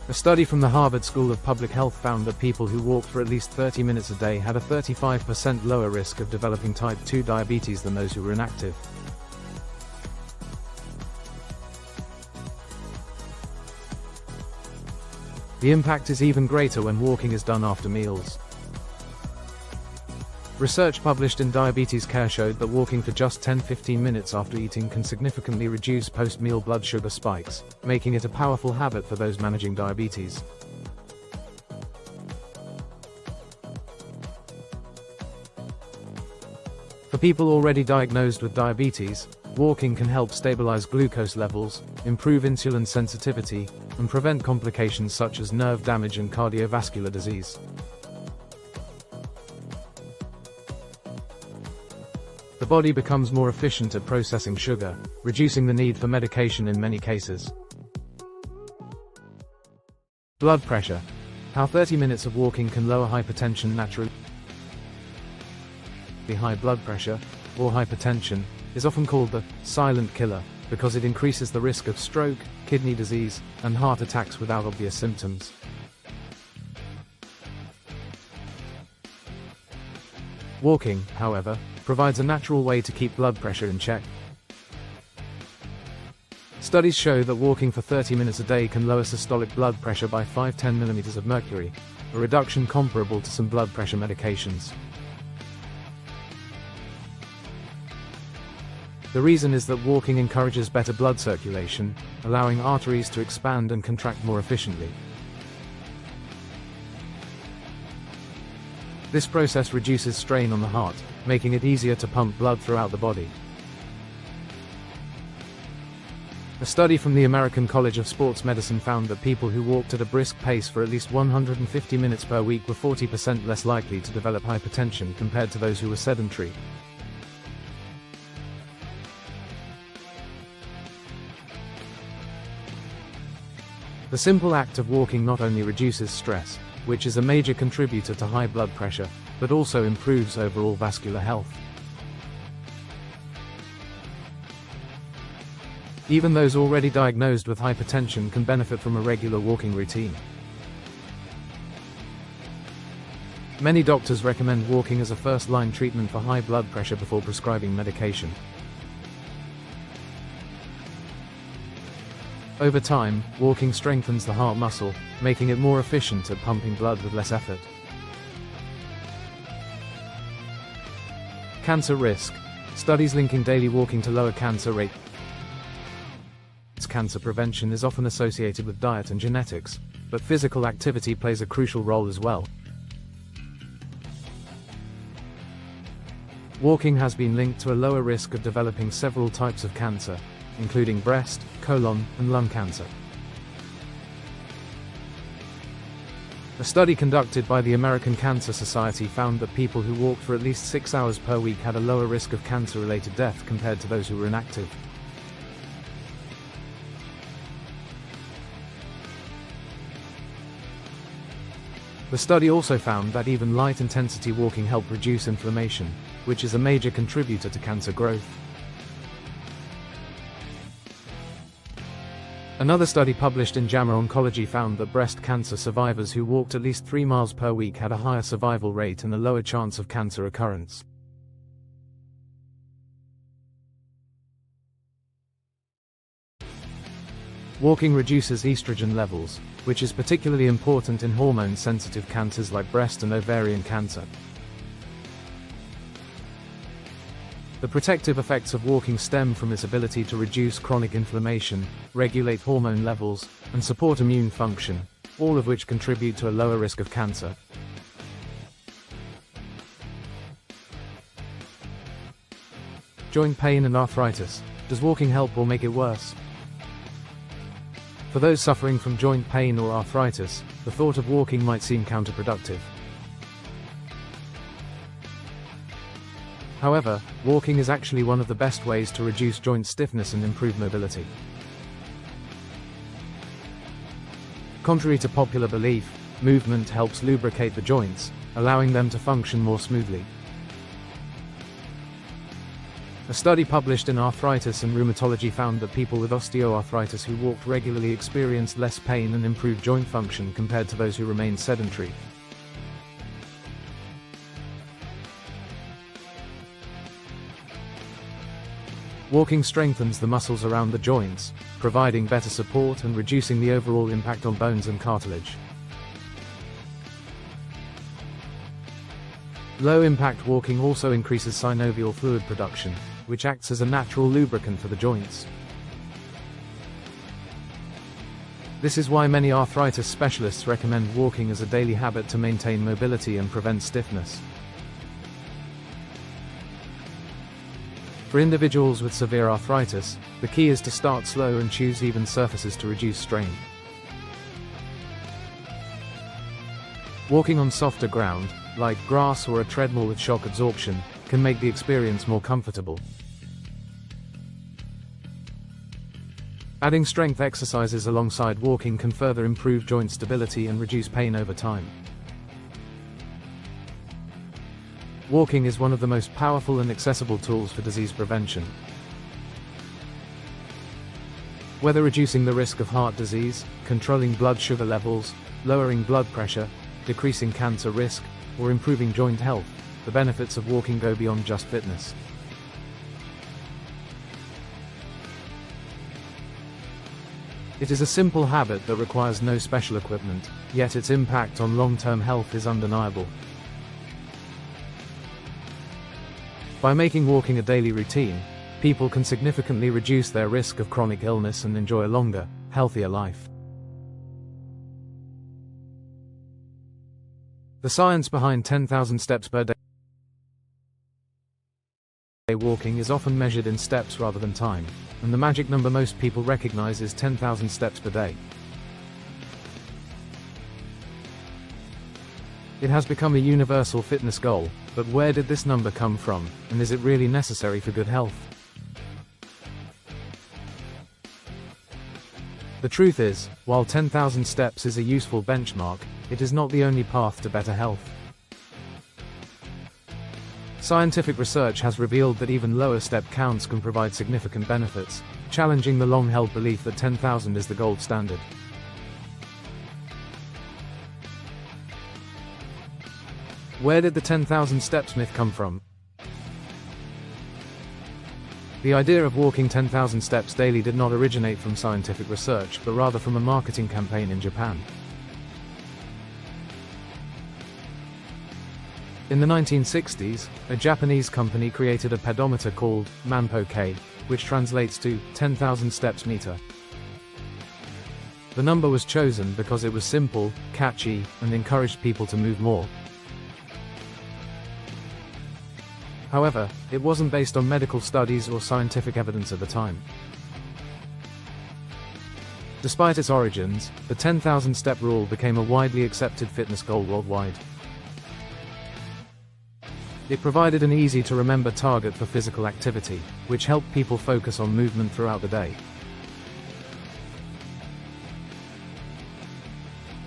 A study from the Harvard School of Public Health found that people who walked for at least 30 minutes a day had a 35% lower risk of developing type 2 diabetes than those who were inactive. The impact is even greater when walking is done after meals. Research published in Diabetes Care showed that walking for just 10–15 minutes after eating can significantly reduce post-meal blood sugar spikes, making it a powerful habit for those managing diabetes. For people already diagnosed with diabetes, walking can help stabilize glucose levels, improve insulin sensitivity, and prevent complications such as nerve damage and cardiovascular disease. The body becomes more efficient at processing sugar, reducing the need for medication in many cases. Blood pressure. How 30 minutes of walking can lower hypertension naturally. chronically high blood pressure, or hypertension, is often called the silent killer, because it increases the risk of stroke, kidney disease, and heart attacks without obvious symptoms. Walking, however, provides a natural way to keep blood pressure in check. Studies show that walking for 30 minutes a day can lower systolic blood pressure by 5–10 mm of mercury, a reduction comparable to some blood pressure medications. The reason is that walking encourages better blood circulation, allowing arteries to expand and contract more efficiently. This process reduces strain on the heart, making it easier to pump blood throughout the body. A study from the American College of Sports Medicine found that people who walked at a brisk pace for at least 150 minutes per week were 40% less likely to develop hypertension compared to those who were sedentary. The simple act of walking not only reduces stress, which is a major contributor to high blood pressure, but also improves overall vascular health. Even those already diagnosed with hypertension can benefit from a regular walking routine. Many doctors recommend walking as a first-line treatment for high blood pressure before prescribing medication. Over time, walking strengthens the heart muscle, making it more efficient at pumping blood with less effort. Cancer risk. Studies linking daily walking to lower cancer rate. Cancer prevention is often associated with diet and genetics, but physical activity plays a crucial role as well. Walking has been linked to a lower risk of developing several types of cancer, including breast, colon, and lung cancer. A study conducted by the American Cancer Society found that people who walked for at least 6 hours per week had a lower risk of cancer-related death compared to those who were inactive. The study also found that even light-intensity walking helped reduce inflammation, which is a major contributor to cancer growth. Another study published in JAMA Oncology found that breast cancer survivors who walked at least 3 miles per week had a higher survival rate and a lower chance of cancer recurrence. Walking reduces estrogen levels, which is particularly important in hormone-sensitive cancers like breast and ovarian cancer. The protective effects of walking stem from its ability to reduce chronic inflammation, regulate hormone levels, and support immune function, all of which contribute to a lower risk of cancer. Joint pain and arthritis. Does walking help or make it worse? For those suffering from joint pain or arthritis, the thought of walking might seem counterproductive. However, walking is actually one of the best ways to reduce joint stiffness and improve mobility. Contrary to popular belief, movement helps lubricate the joints, allowing them to function more smoothly. A study published in Arthritis and Rheumatology found that people with osteoarthritis who walked regularly experienced less pain and improved joint function compared to those who remained sedentary. Walking strengthens the muscles around the joints, providing better support and reducing the overall impact on bones and cartilage. Low-impact walking also increases synovial fluid production, which acts as a natural lubricant for the joints. This is why many arthritis specialists recommend walking as a daily habit to maintain mobility and prevent stiffness. For individuals with severe arthritis, the key is to start slow and choose even surfaces to reduce strain. Walking on softer ground, like grass or a treadmill with shock absorption, can make the experience more comfortable. Adding strength exercises alongside walking can further improve joint stability and reduce pain over time. Walking is one of the most powerful and accessible tools for disease prevention. Whether reducing the risk of heart disease, controlling blood sugar levels, lowering blood pressure, decreasing cancer risk, or improving joint health, the benefits of walking go beyond just fitness. It is a simple habit that requires no special equipment, yet its impact on long-term health is undeniable. By making walking a daily routine, people can significantly reduce their risk of chronic illness and enjoy a longer, healthier life. The science behind 10,000 steps per day walking is often measured in steps rather than time, and the magic number most people recognize is 10,000 steps per day. It has become a universal fitness goal, but where did this number come from, and is it really necessary for good health? The truth is, while 10,000 steps is a useful benchmark, it is not the only path to better health. Scientific research has revealed that even lower step counts can provide significant benefits, challenging the long-held belief that 10,000 is the gold standard. Where did the 10,000 steps myth come from? The idea of walking 10,000 steps daily did not originate from scientific research, but rather from a marketing campaign in Japan. In the 1960s, a Japanese company created a pedometer called Manpo-K, which translates to 10,000 steps meter. The number was chosen because it was simple, catchy, and encouraged people to move more. However, it wasn't based on medical studies or scientific evidence at the time. Despite its origins, the 10,000 step rule became a widely accepted fitness goal worldwide. It provided an easy-to-remember target for physical activity, which helped people focus on movement throughout the day.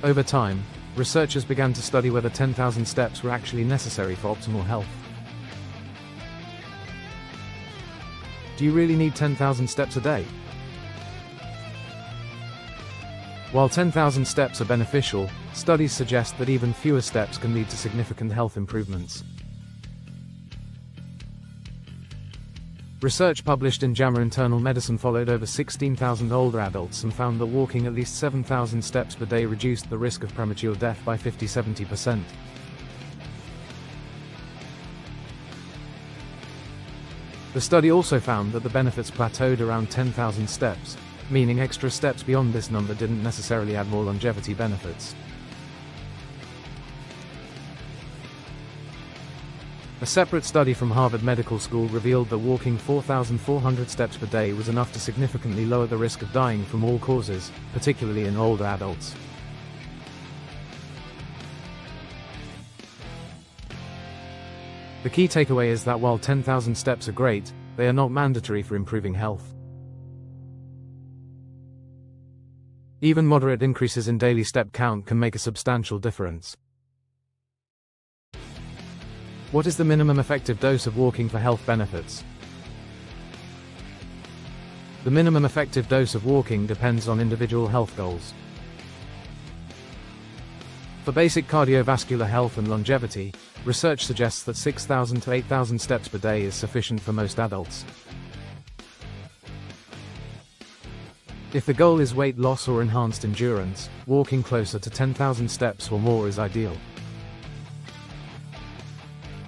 Over time, researchers began to study whether 10,000 steps were actually necessary for optimal health. Do you really need 10,000 steps a day? While 10,000 steps are beneficial, studies suggest that even fewer steps can lead to significant health improvements. Research published in JAMA Internal Medicine followed over 16,000 older adults and found that walking at least 7,000 steps per day reduced the risk of premature death by 50–70%. The study also found that the benefits plateaued around 10,000 steps, meaning extra steps beyond this number didn't necessarily add more longevity benefits. A separate study from Harvard Medical School revealed that walking 4,400 steps per day was enough to significantly lower the risk of dying from all causes, particularly in older adults. The key takeaway is that while 10,000 steps are great, they are not mandatory for improving health. Even moderate increases in daily step count can make a substantial difference. What is the minimum effective dose of walking for health benefits? The minimum effective dose of walking depends on individual health goals. For basic cardiovascular health and longevity, research suggests that 6,000 to 8,000 steps per day is sufficient for most adults. If the goal is weight loss or enhanced endurance, walking closer to 10,000 steps or more is ideal.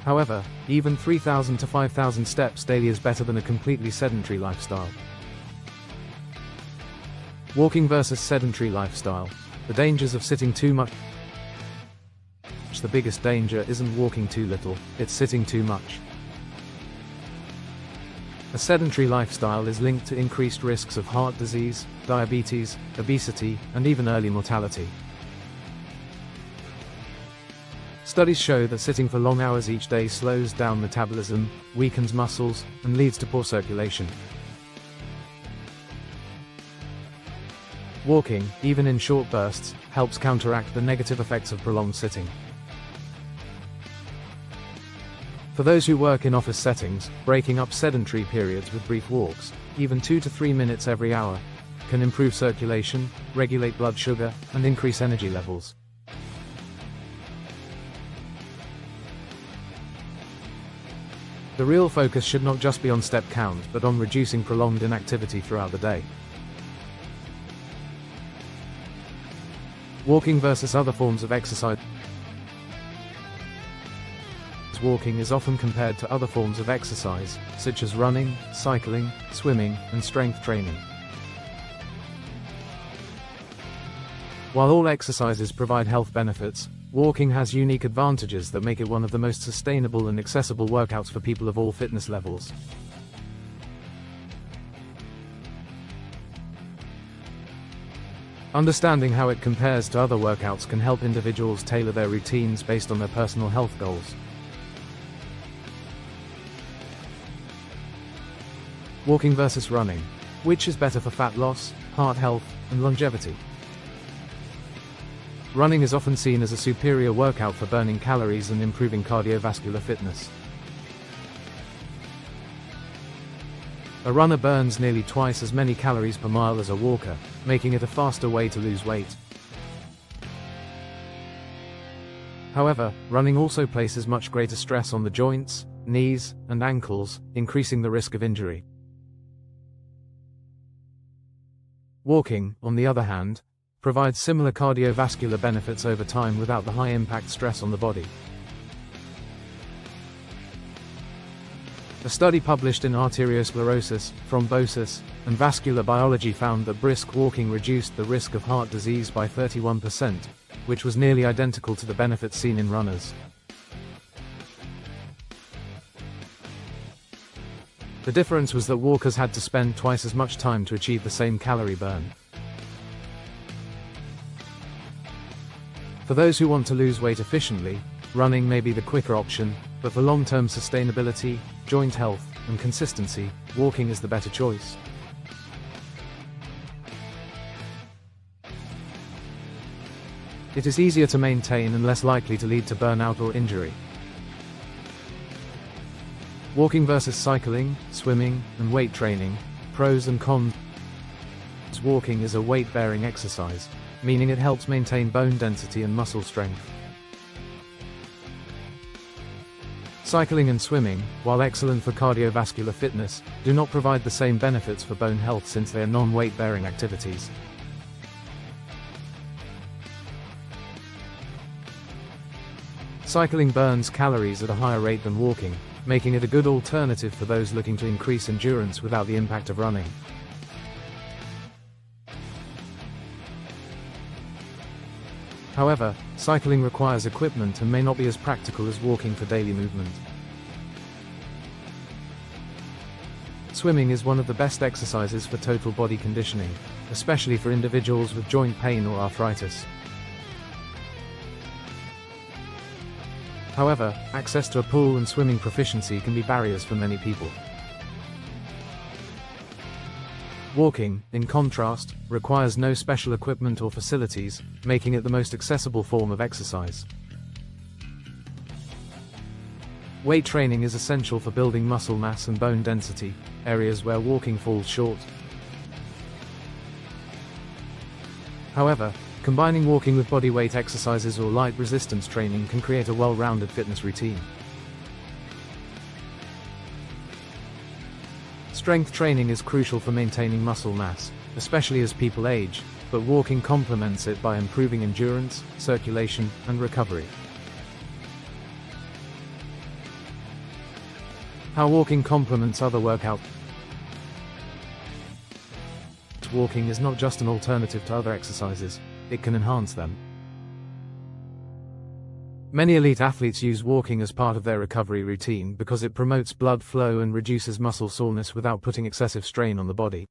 However, even 3,000 to 5,000 steps daily is better than a completely sedentary lifestyle. Walking versus sedentary lifestyle. The dangers of sitting too much. The biggest danger isn't walking too little, it's sitting too much. A sedentary lifestyle is linked to increased risks of heart disease, diabetes, obesity, and even early mortality. Studies show that sitting for long hours each day slows down metabolism, weakens muscles, and leads to poor circulation. Walking, even in short bursts, helps counteract the negative effects of prolonged sitting. For those who work in office settings, breaking up sedentary periods with brief walks, even 2 to 3 minutes every hour, can improve circulation, regulate blood sugar, and increase energy levels. The real focus should not just be on step count, but on reducing prolonged inactivity throughout the day. Walking versus other forms of exercise. Walking is often compared to other forms of exercise, such as running, cycling, swimming, and strength training. While all exercises provide health benefits, walking has unique advantages that make it one of the most sustainable and accessible workouts for people of all fitness levels. Understanding how it compares to other workouts can help individuals tailor their routines based on their personal health goals. Walking versus running. Which is better for fat loss, heart health, and longevity? Running is often seen as a superior workout for burning calories and improving cardiovascular fitness. A runner burns nearly twice as many calories per mile as a walker, making it a faster way to lose weight. However, running also places much greater stress on the joints, knees, and ankles, increasing the risk of injury. Walking, on the other hand, provides similar cardiovascular benefits over time without the high-impact stress on the body. A study published in Arteriosclerosis, Thrombosis, and Vascular Biology found that brisk walking reduced the risk of heart disease by 31%, which was nearly identical to the benefits seen in runners. The difference was that walkers had to spend twice as much time to achieve the same calorie burn. For those who want to lose weight efficiently, running may be the quicker option, but for long-term sustainability, joint health, and consistency, walking is the better choice. It is easier to maintain and less likely to lead to burnout or injury. Walking versus cycling, swimming, and weight training. Pros and cons. Walking is a weight-bearing exercise, meaning it helps maintain bone density and muscle strength. Cycling and swimming, while excellent for cardiovascular fitness, do not provide the same benefits for bone health since they are non-weight-bearing activities. Cycling burns calories at a higher rate than walking, making it a good alternative for those looking to increase endurance without the impact of running. However, cycling requires equipment and may not be as practical as walking for daily movement. Swimming is one of the best exercises for total body conditioning, especially for individuals with joint pain or arthritis. However, access to a pool and swimming proficiency can be barriers for many people. Walking, in contrast, requires no special equipment or facilities, making it the most accessible form of exercise. Weight training is essential for building muscle mass and bone density, areas where walking falls short. However, combining walking with bodyweight exercises or light resistance training can create a well-rounded fitness routine. Strength training is crucial for maintaining muscle mass, especially as people age, but walking complements it by improving endurance, circulation, and recovery. How walking complements other workouts. Walking is not just an alternative to other exercises, it can enhance them. Many elite athletes use walking as part of their recovery routine because it promotes blood flow and reduces muscle soreness without putting excessive strain on the body.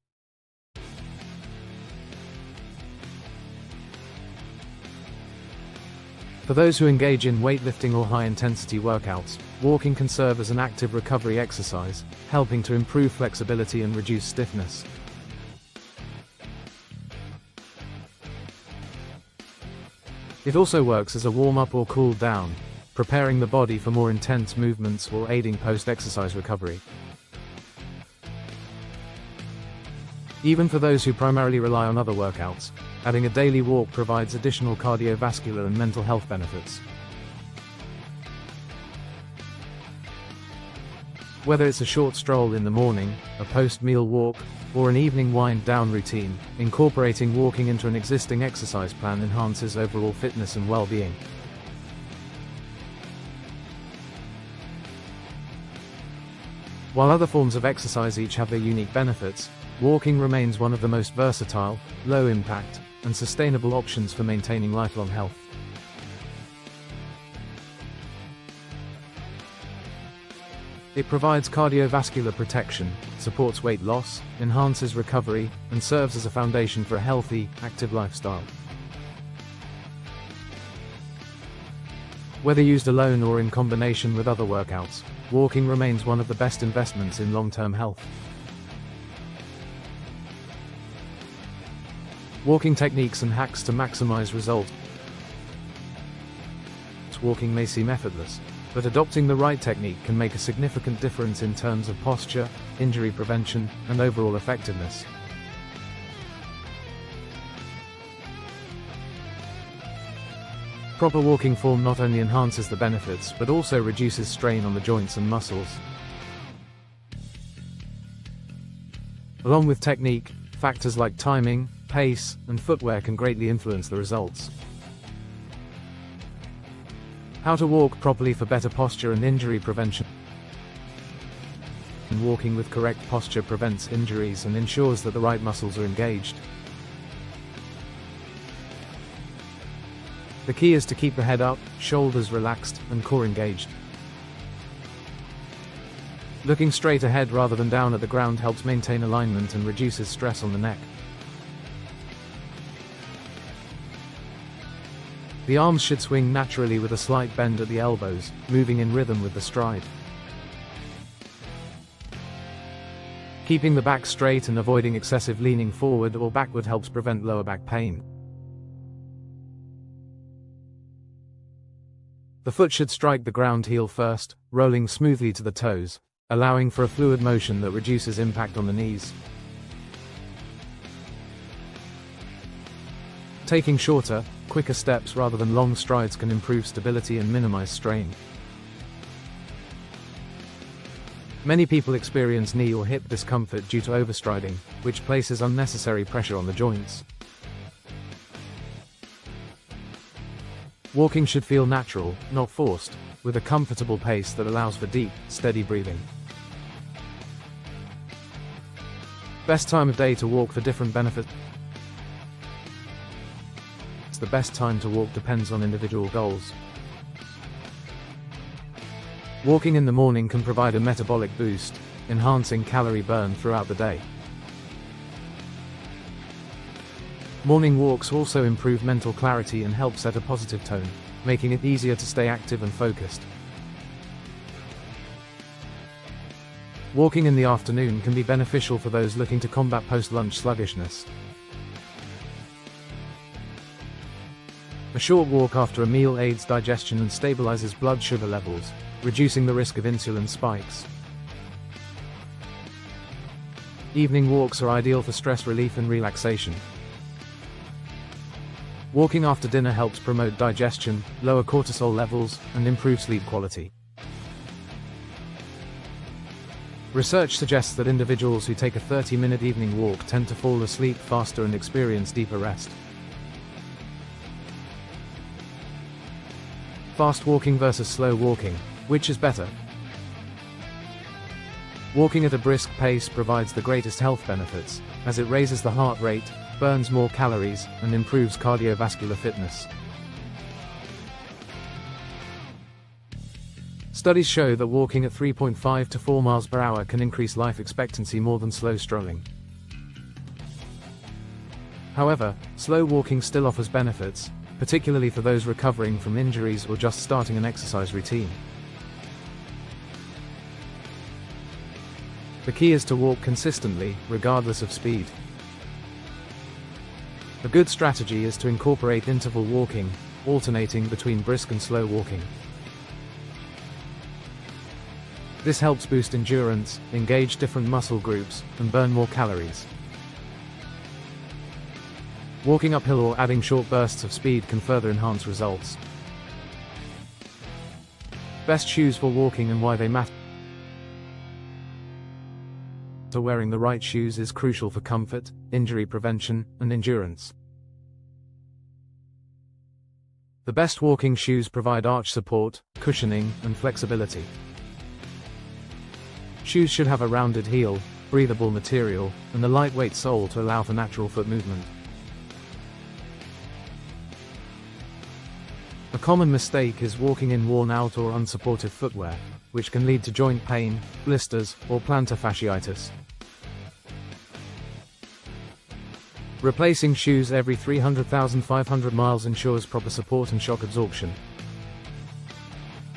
For those who engage in weightlifting or high-intensity workouts, walking can serve as an active recovery exercise, helping to improve flexibility and reduce stiffness. It also works as a warm-up or cool-down, preparing the body for more intense movements or aiding post-exercise recovery. Even for those who primarily rely on other workouts, adding a daily walk provides additional cardiovascular and mental health benefits. Whether it's a short stroll in the morning, a post-meal walk, or an evening wind-down routine, incorporating walking into an existing exercise plan enhances overall fitness and well-being. While other forms of exercise each have their unique benefits, walking remains one of the most versatile, low-impact, and sustainable options for maintaining lifelong health. It provides cardiovascular protection, supports weight loss, enhances recovery, and serves as a foundation for a healthy, active lifestyle. Whether used alone or in combination with other workouts, walking remains one of the best investments in long-term health. Walking techniques and hacks to maximize results. Walking may seem effortless, but adopting the right technique can make a significant difference in terms of posture, injury prevention, and overall effectiveness. Proper walking form not only enhances the benefits but also reduces strain on the joints and muscles. Along with technique, factors like timing, pace, and footwear can greatly influence the results. How to walk properly for better posture and injury prevention. Walking with correct posture prevents injuries and ensures that the right muscles are engaged. The key is to keep the head up, shoulders relaxed, and core engaged. Looking straight ahead rather than down at the ground helps maintain alignment and reduces stress on the neck. The arms should swing naturally with a slight bend at the elbows, moving in rhythm with the stride. Keeping the back straight and avoiding excessive leaning forward or backward helps prevent lower back pain. The foot should strike the ground heel first, rolling smoothly to the toes, allowing for a fluid motion that reduces impact on the knees. Taking shorter, quicker steps rather than long strides can improve stability and minimize strain. Many people experience knee or hip discomfort due to overstriding, which places unnecessary pressure on the joints. Walking should feel natural, not forced, with a comfortable pace that allows for deep, steady breathing. Best time of day to walk for different benefits. The best time to walk depends on individual goals. Walking in the morning can provide a metabolic boost, enhancing calorie burn throughout the day. Morning walks also improve mental clarity and help set a positive tone, making it easier to stay active and focused. Walking in the afternoon can be beneficial for those looking to combat post-lunch sluggishness. A short walk after a meal aids digestion and stabilizes blood sugar levels, reducing the risk of insulin spikes. Evening walks are ideal for stress relief and relaxation. Walking after dinner helps promote digestion, lower cortisol levels, and improve sleep quality. Research suggests that individuals who take a 30-minute evening walk tend to fall asleep faster and experience deeper rest. Fast walking versus slow walking, which is better? Walking at a brisk pace provides the greatest health benefits, as it raises the heart rate, burns more calories, and improves cardiovascular fitness. Studies show that walking at 3.5 to 4 miles per hour can increase life expectancy more than slow strolling. However, slow walking still offers benefits, particularly for those recovering from injuries or just starting an exercise routine. The key is to walk consistently, regardless of speed. A good strategy is to incorporate interval walking, alternating between brisk and slow walking. This helps boost endurance, engage different muscle groups, and burn more calories. Walking uphill or adding short bursts of speed can further enhance results. Best shoes for walking and why they matter. Wearing the right shoes is crucial for comfort, injury prevention, and endurance. The best walking shoes provide arch support, cushioning, and flexibility. Shoes should have a rounded heel, breathable material, and a lightweight sole to allow for natural foot movement. A common mistake is walking in worn-out or unsupportive footwear, which can lead to joint pain, blisters, or plantar fasciitis. Replacing shoes every 300,500 miles ensures proper support and shock absorption.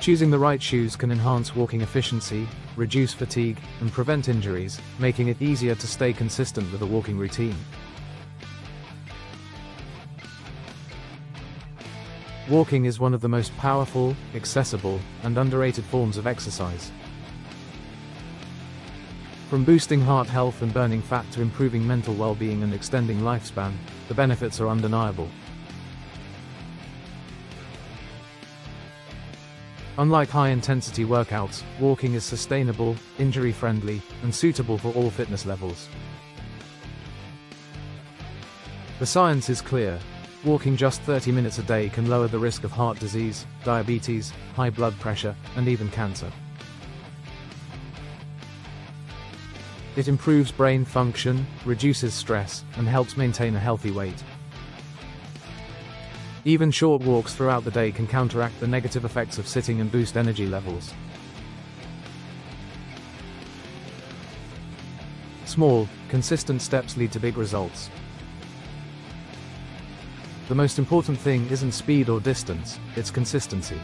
Choosing the right shoes can enhance walking efficiency, reduce fatigue, and prevent injuries, making it easier to stay consistent with a walking routine. Walking is one of the most powerful, accessible, and underrated forms of exercise. From boosting heart health and burning fat to improving mental well-being and extending lifespan, the benefits are undeniable. Unlike high-intensity workouts, walking is sustainable, injury-friendly, and suitable for all fitness levels. The science is clear. Walking just 30 minutes a day can lower the risk of heart disease, diabetes, high blood pressure, and even cancer. It improves brain function, reduces stress, and helps maintain a healthy weight. Even short walks throughout the day can counteract the negative effects of sitting and boost energy levels. Small, consistent steps lead to big results. The most important thing isn't speed or distance, it's consistency.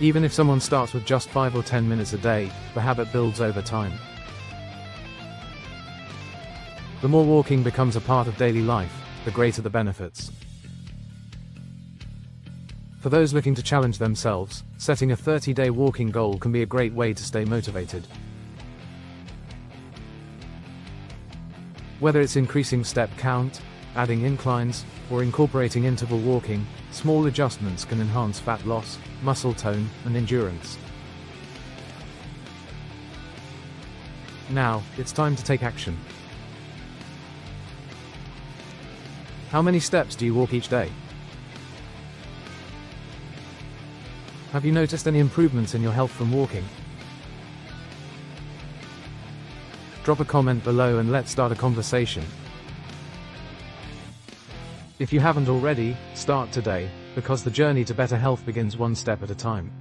Even if someone starts with just 5 or 10 minutes a day, the habit builds over time. The more walking becomes a part of daily life, the greater the benefits. For those looking to challenge themselves, setting a 30-day walking goal can be a great way to stay motivated. Whether it's increasing step count, adding inclines, or incorporating interval walking, small adjustments can enhance fat loss, muscle tone, and endurance. Now, it's time to take action. How many steps do you walk each day? Have you noticed any improvements in your health from walking? Drop a comment below and let's start a conversation. If you haven't already, start today, because the journey to better health begins one step at a time.